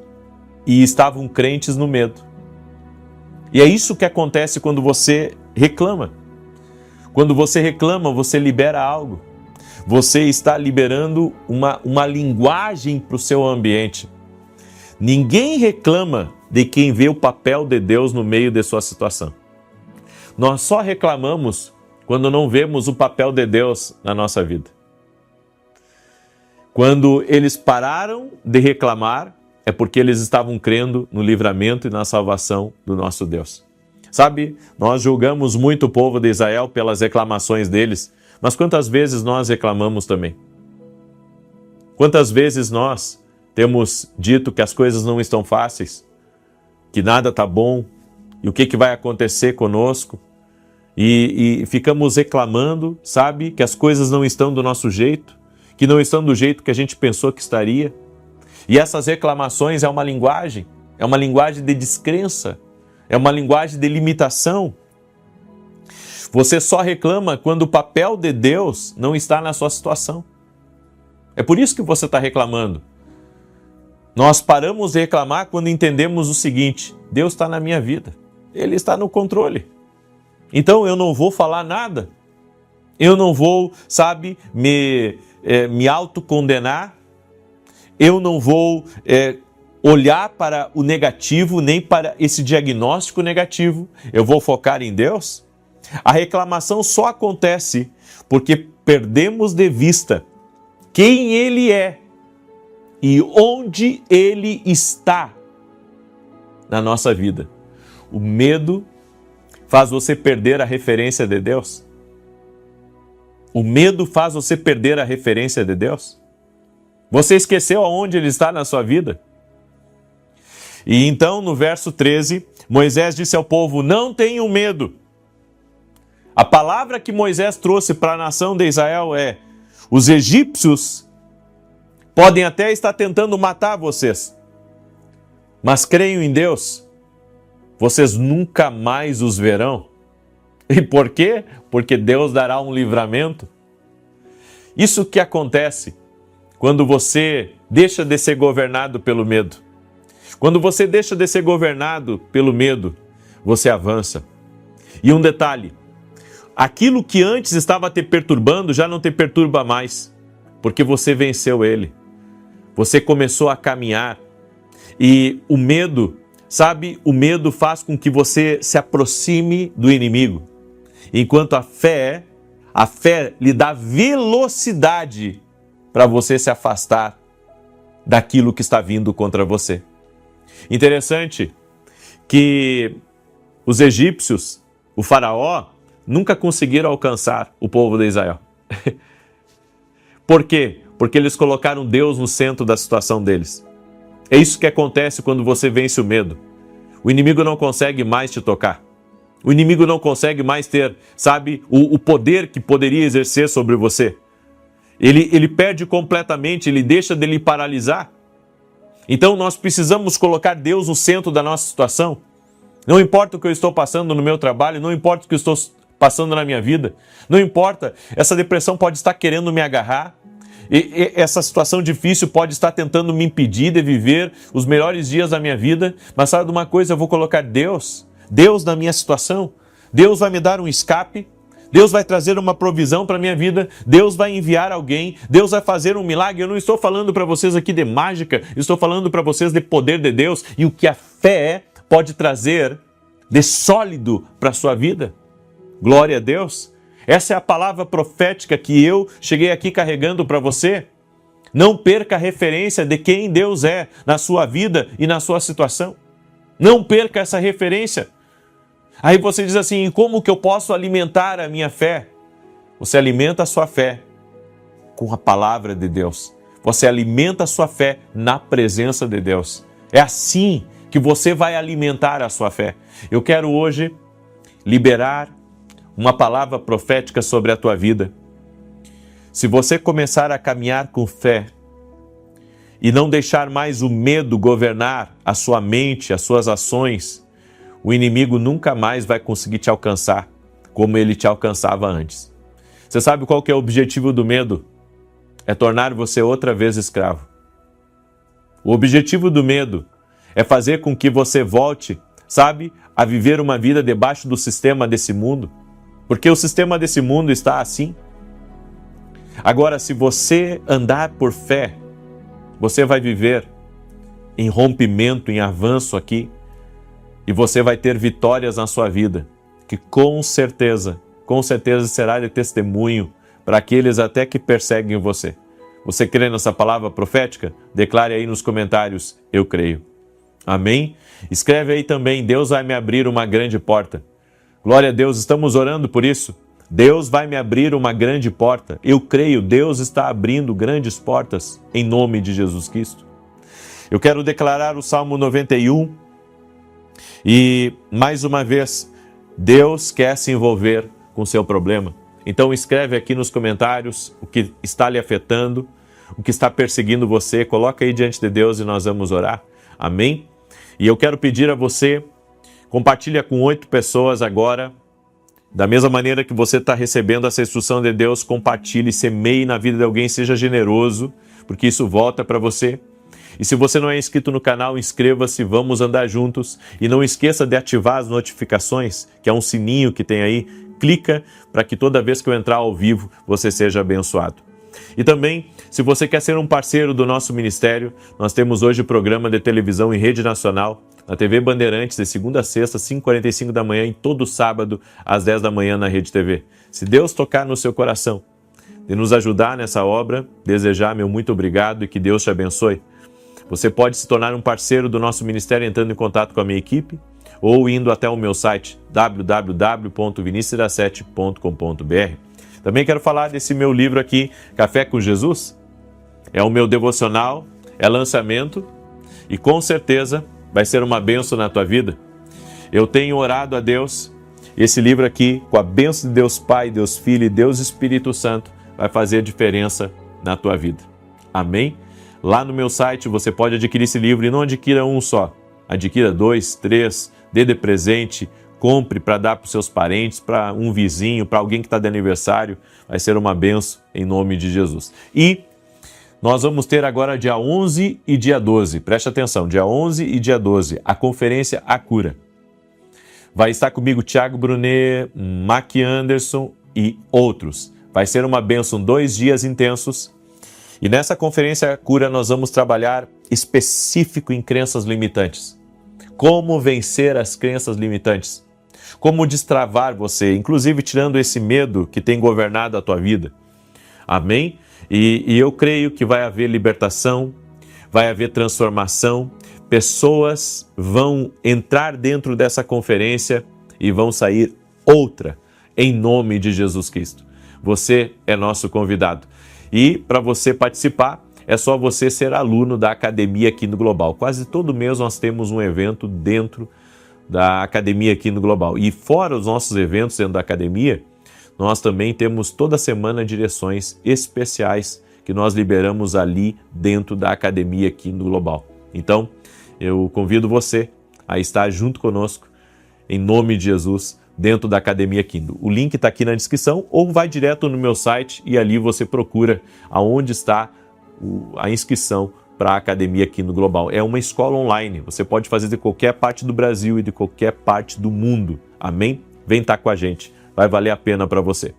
e estavam crentes no medo. E é isso que acontece quando você reclama. Quando você reclama, você libera algo. Você está liberando uma linguagem para o seu ambiente. Ninguém reclama de quem vê o papel de Deus no meio de sua situação. Nós só reclamamos quando não vemos o papel de Deus na nossa vida. Quando eles pararam de reclamar, é porque eles estavam crendo no livramento e na salvação do nosso Deus. Sabe, nós julgamos muito o povo de Israel pelas reclamações deles, mas quantas vezes nós reclamamos também? Quantas vezes nós temos dito que as coisas não estão fáceis, que nada está bom, e o que vai acontecer conosco? E ficamos reclamando, sabe, que as coisas não estão do nosso jeito, que não estão do jeito que a gente pensou que estaria. E essas reclamações é uma linguagem de descrença, é uma linguagem de limitação. Você só reclama quando o papel de Deus não está na sua situação. É por isso que você está reclamando. Nós paramos de reclamar quando entendemos o seguinte: Deus está na minha vida, Ele está no controle. Então eu não vou falar nada, eu não vou, sabe, me autocondenar, eu não vou olhar para o negativo, nem para esse diagnóstico negativo, eu vou focar em Deus. A reclamação só acontece porque perdemos de vista quem Ele é e onde Ele está na nossa vida. O medo faz você perder a referência de Deus. O medo faz você perder a referência de Deus. Você esqueceu aonde Ele está na sua vida? E então, no verso 13, Moisés disse ao povo: não tenham medo. A palavra que Moisés trouxe para a nação de Israel é: os egípcios podem até estar tentando matar vocês, mas creiam em Deus, vocês nunca mais os verão. E por quê? Porque Deus dará um livramento. Isso que acontece quando você deixa de ser governado pelo medo. Quando você deixa de ser governado pelo medo, você avança. E um detalhe: aquilo que antes estava te perturbando já não te perturba mais, porque você venceu ele. Você começou a caminhar. E o medo, sabe, o medo faz com que você se aproxime do inimigo. Enquanto a fé lhe dá velocidade para você se afastar daquilo que está vindo contra você. Interessante que os egípcios, o faraó, nunca conseguiram alcançar o povo de Israel. Por quê? Porque eles colocaram Deus no centro da situação deles. É isso que acontece quando você vence o medo. O inimigo não consegue mais te tocar. O inimigo não consegue mais ter, sabe, o poder que poderia exercer sobre você. Ele perde completamente, ele deixa de lhe paralisar. Então nós precisamos colocar Deus no centro da nossa situação. Não importa o que eu estou passando no meu trabalho, não importa o que eu estou passando na minha vida, não importa, essa depressão pode estar querendo me agarrar, e essa situação difícil pode estar tentando me impedir de viver os melhores dias da minha vida, mas sabe de uma coisa, eu vou colocar Deus na minha situação. Deus vai me dar um escape, Deus vai trazer uma provisão para a minha vida, Deus vai enviar alguém, Deus vai fazer um milagre. Eu não estou falando para vocês aqui de mágica, estou falando para vocês de poder de Deus e o que a fé pode trazer de sólido para a sua vida. Glória a Deus. Essa é a palavra profética que eu cheguei aqui carregando para você. Não perca a referência de quem Deus é na sua vida e na sua situação. Não perca essa referência. Aí você diz assim: como que eu posso alimentar a minha fé? Você alimenta a sua fé com a palavra de Deus. Você alimenta a sua fé na presença de Deus. É assim que você vai alimentar a sua fé. Eu quero hoje liberar uma palavra profética sobre a tua vida. Se você começar a caminhar com fé e não deixar mais o medo governar a sua mente, as suas ações, o inimigo nunca mais vai conseguir te alcançar como ele te alcançava antes. Você sabe qual que é o objetivo do medo? É tornar você outra vez escravo. O objetivo do medo é fazer com que você volte, sabe, a viver uma vida debaixo do sistema desse mundo, porque o sistema desse mundo está assim. Agora, se você andar por fé, você vai viver em rompimento, em avanço aqui, e você vai ter vitórias na sua vida, que com certeza será de testemunho para aqueles até que perseguem você. Você crê nessa palavra profética? Declare aí nos comentários, eu creio. Amém? Escreve aí também, Deus vai me abrir uma grande porta. Glória a Deus, estamos orando por isso. Deus vai me abrir uma grande porta. Eu creio, Deus está abrindo grandes portas em nome de Jesus Cristo. Eu quero declarar o Salmo 91 e, mais uma vez, Deus quer se envolver com o seu problema. Então escreve aqui nos comentários o que está lhe afetando, o que está perseguindo você. Coloca aí diante de Deus e nós vamos orar. Amém? E eu quero pedir a você, compartilha com 8 pessoas agora. Da mesma maneira que você está recebendo essa instrução de Deus, compartilhe, semeie na vida de alguém, seja generoso, porque isso volta para você. E se você não é inscrito no canal, inscreva-se, vamos andar juntos. E não esqueça de ativar as notificações, que é um sininho que tem aí. Clica para que toda vez que eu entrar ao vivo, você seja abençoado. E também, se você quer ser um parceiro do nosso ministério, nós temos hoje programa de televisão em rede nacional, na TV Bandeirantes, de segunda a sexta, 5h45 da manhã, e todo sábado, às 10 da manhã, na Rede TV. Se Deus tocar no seu coração de nos ajudar nessa obra, desejar meu muito obrigado e que Deus te abençoe. Você pode se tornar um parceiro do nosso ministério entrando em contato com a minha equipe ou indo até o meu site www.vinicius17.com.br. Também quero falar desse meu livro aqui, Café com Jesus. É o meu devocional, é lançamento e com certeza vai ser uma bênção na tua vida. Eu tenho orado a Deus, esse livro aqui, com a bênção de Deus Pai, Deus Filho e Deus Espírito Santo, vai fazer diferença na tua vida. Amém? Lá no meu site você pode adquirir esse livro e não adquira um só. Adquira 2, 3, dê de presente, compre para dar para os seus parentes, para um vizinho, para alguém que está de aniversário. Vai ser uma bênção em nome de Jesus. E nós vamos ter agora dia 11 e dia 12, preste atenção, dia 11 e dia 12, a conferência A Cura. Vai estar comigo Thiago Brunet, Mac Anderson e outros. Vai ser uma bênção, 2 dias intensos. E nessa conferência A Cura nós vamos trabalhar específico em crenças limitantes. Como vencer as crenças limitantes. Como destravar você, inclusive tirando esse medo que tem governado a tua vida. Amém? E eu creio que vai haver libertação, vai haver transformação, pessoas vão entrar dentro dessa conferência e vão sair outra, em nome de Jesus Cristo. Você é nosso convidado. E para você participar, é só você ser aluno da Academia Quino Global. Quase todo mês nós temos um evento dentro da Academia Quino Global. E fora os nossos eventos dentro da Academia, nós também temos toda semana direções especiais que nós liberamos ali dentro da Academia Quino Global. Então, eu convido você a estar junto conosco, em nome de Jesus, dentro da Academia Quino. O link está aqui na descrição ou vai direto no meu site e ali você procura aonde está a inscrição para a Academia Quino Global. É uma escola online, você pode fazer de qualquer parte do Brasil e de qualquer parte do mundo. Amém? Vem estar com a gente, vai valer a pena para você.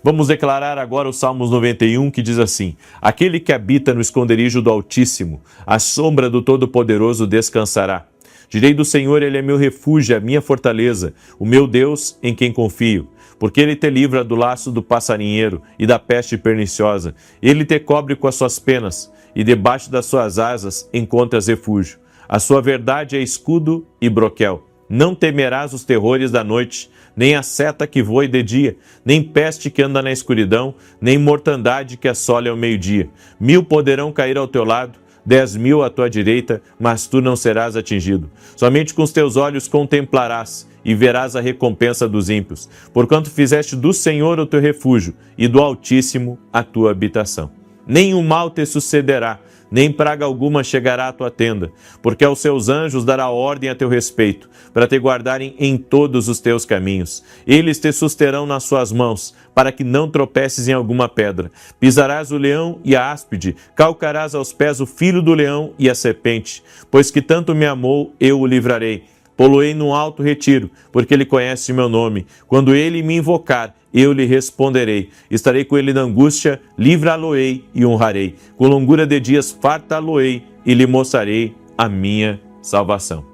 Vamos declarar agora o Salmos 91, que diz assim: aquele que habita no esconderijo do Altíssimo, à sombra do Todo-Poderoso descansará. Direi do Senhor, ele é meu refúgio, a minha fortaleza, o meu Deus em quem confio. Porque ele te livra do laço do passarinheiro e da peste perniciosa. Ele te cobre com as suas penas, e debaixo das suas asas encontras refúgio. A sua verdade é escudo e broquel. Não temerás os terrores da noite, nem a seta que voe de dia, nem peste que anda na escuridão, nem mortandade que assole ao meio-dia. 1000 poderão cair ao teu lado, 10.000 à tua direita, mas tu não serás atingido. Somente com os teus olhos contemplarás e verás a recompensa dos ímpios, porquanto fizeste do Senhor o teu refúgio e do Altíssimo a tua habitação. Nenhum mal te sucederá, nem praga alguma chegará à tua tenda, porque aos seus anjos dará ordem a teu respeito, para te guardarem em todos os teus caminhos. Eles te susterão nas suas mãos, para que não tropeces em alguma pedra. Pisarás o leão e a áspide, calcarás aos pés o filho do leão e a serpente. Pois que tanto me amou, eu o livrarei. Poloei num alto retiro, porque ele conhece meu nome. Quando ele me invocar, eu lhe responderei. Estarei com ele na angústia, livrá-lo-ei e honrarei. Com longura de dias fartá-lo-ei e lhe mostrarei a minha salvação.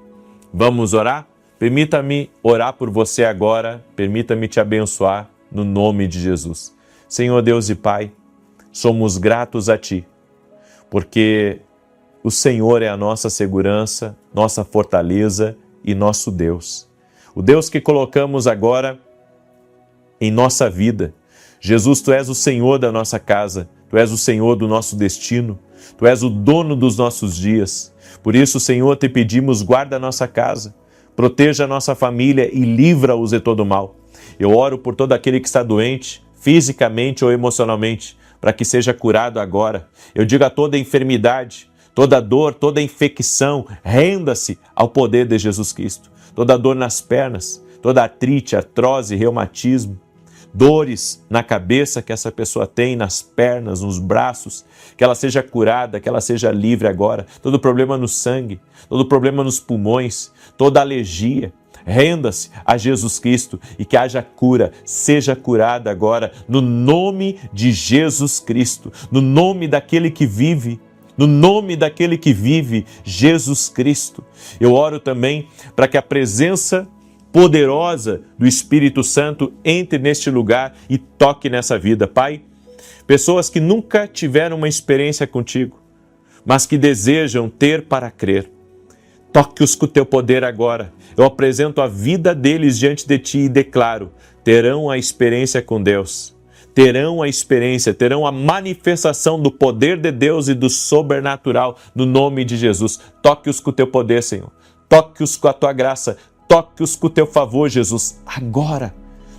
Vamos orar? Permita-me orar por você agora, permita-me te abençoar no nome de Jesus. Senhor Deus e Pai, somos gratos a Ti, porque o Senhor é a nossa segurança, nossa fortaleza e nosso Deus. O Deus que colocamos agora em nossa vida. Jesus, Tu és o Senhor da nossa casa, Tu és o Senhor do nosso destino, Tu és o dono dos nossos dias. Por isso, Senhor, Te pedimos, guarda a nossa casa, proteja a nossa família e livra-os de todo mal. Eu oro por todo aquele que está doente, fisicamente ou emocionalmente, para que seja curado agora. Eu digo a toda enfermidade, toda dor, toda infecção, renda-se ao poder de Jesus Cristo. Toda dor nas pernas, toda artrite, artrose, reumatismo, dores na cabeça que essa pessoa tem, nas pernas, nos braços, que ela seja curada, que ela seja livre agora. Todo problema no sangue, todo problema nos pulmões, toda alergia, renda-se a Jesus Cristo e que haja cura, seja curada agora, no nome de Jesus Cristo, no nome daquele que vive, no nome daquele que vive, Jesus Cristo. Eu oro também para que a presença poderosa do Espírito Santo entre neste lugar e toque nessa vida. Pai, pessoas que nunca tiveram uma experiência contigo, mas que desejam ter para crer, toque-os com o teu poder agora. Eu apresento a vida deles diante de ti e declaro, terão a experiência com Deus, terão a experiência, terão a manifestação do poder de Deus e do sobrenatural no nome de Jesus. Toque-os com o teu poder, Senhor. Toque-os com a tua graça. Toque-os com o teu favor, Jesus, agora,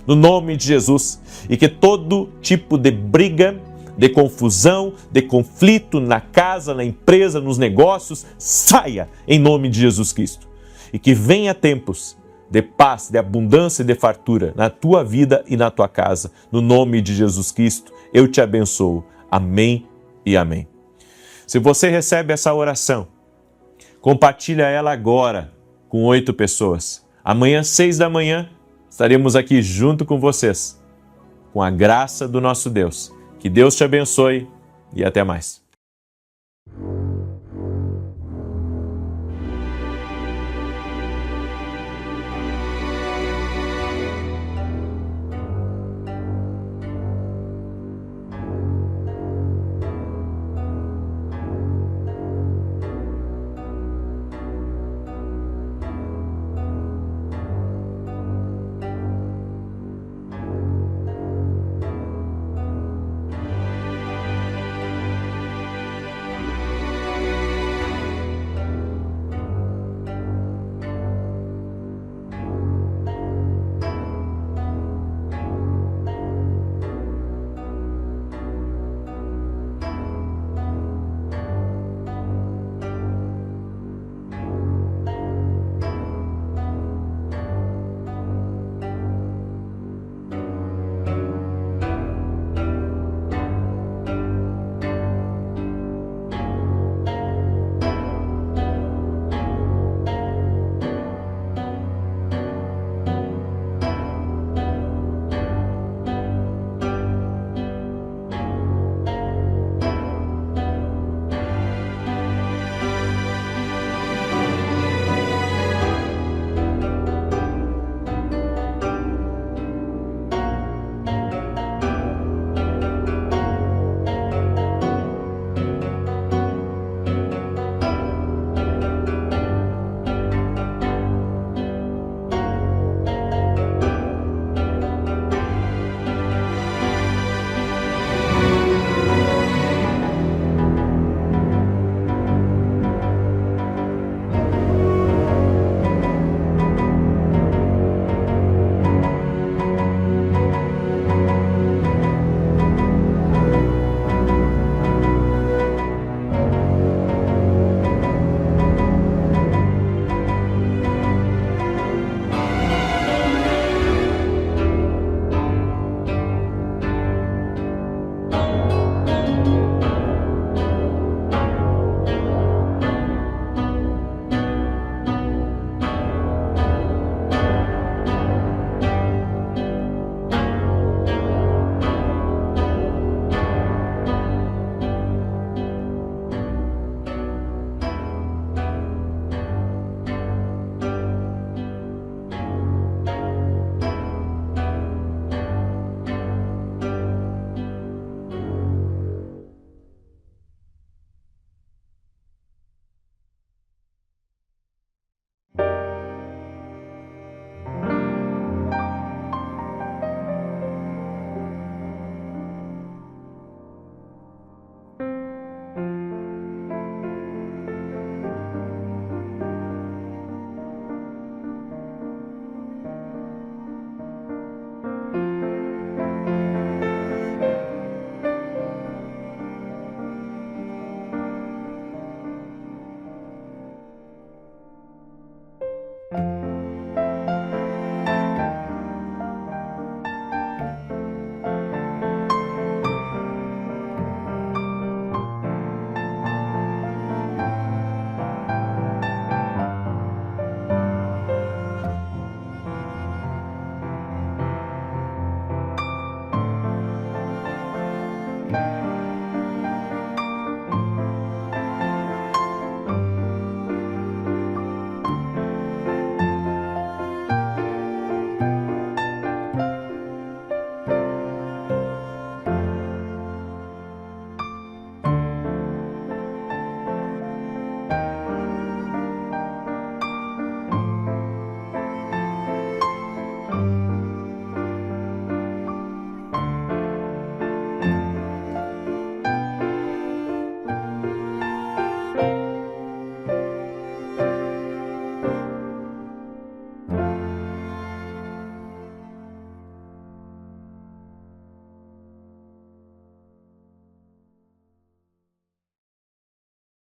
no nome de Jesus. E que todo tipo de briga, de confusão, de conflito na casa, na empresa, nos negócios, saia em nome de Jesus Cristo. E que venha tempos de paz, de abundância e de fartura na tua vida e na tua casa. No nome de Jesus Cristo, eu te abençoo. Amém e amém. Se você recebe essa oração, compartilha ela agora com 8 pessoas. Amanhã, 6 da manhã, estaremos aqui junto com vocês, com a graça do nosso Deus. Que Deus te abençoe e até mais.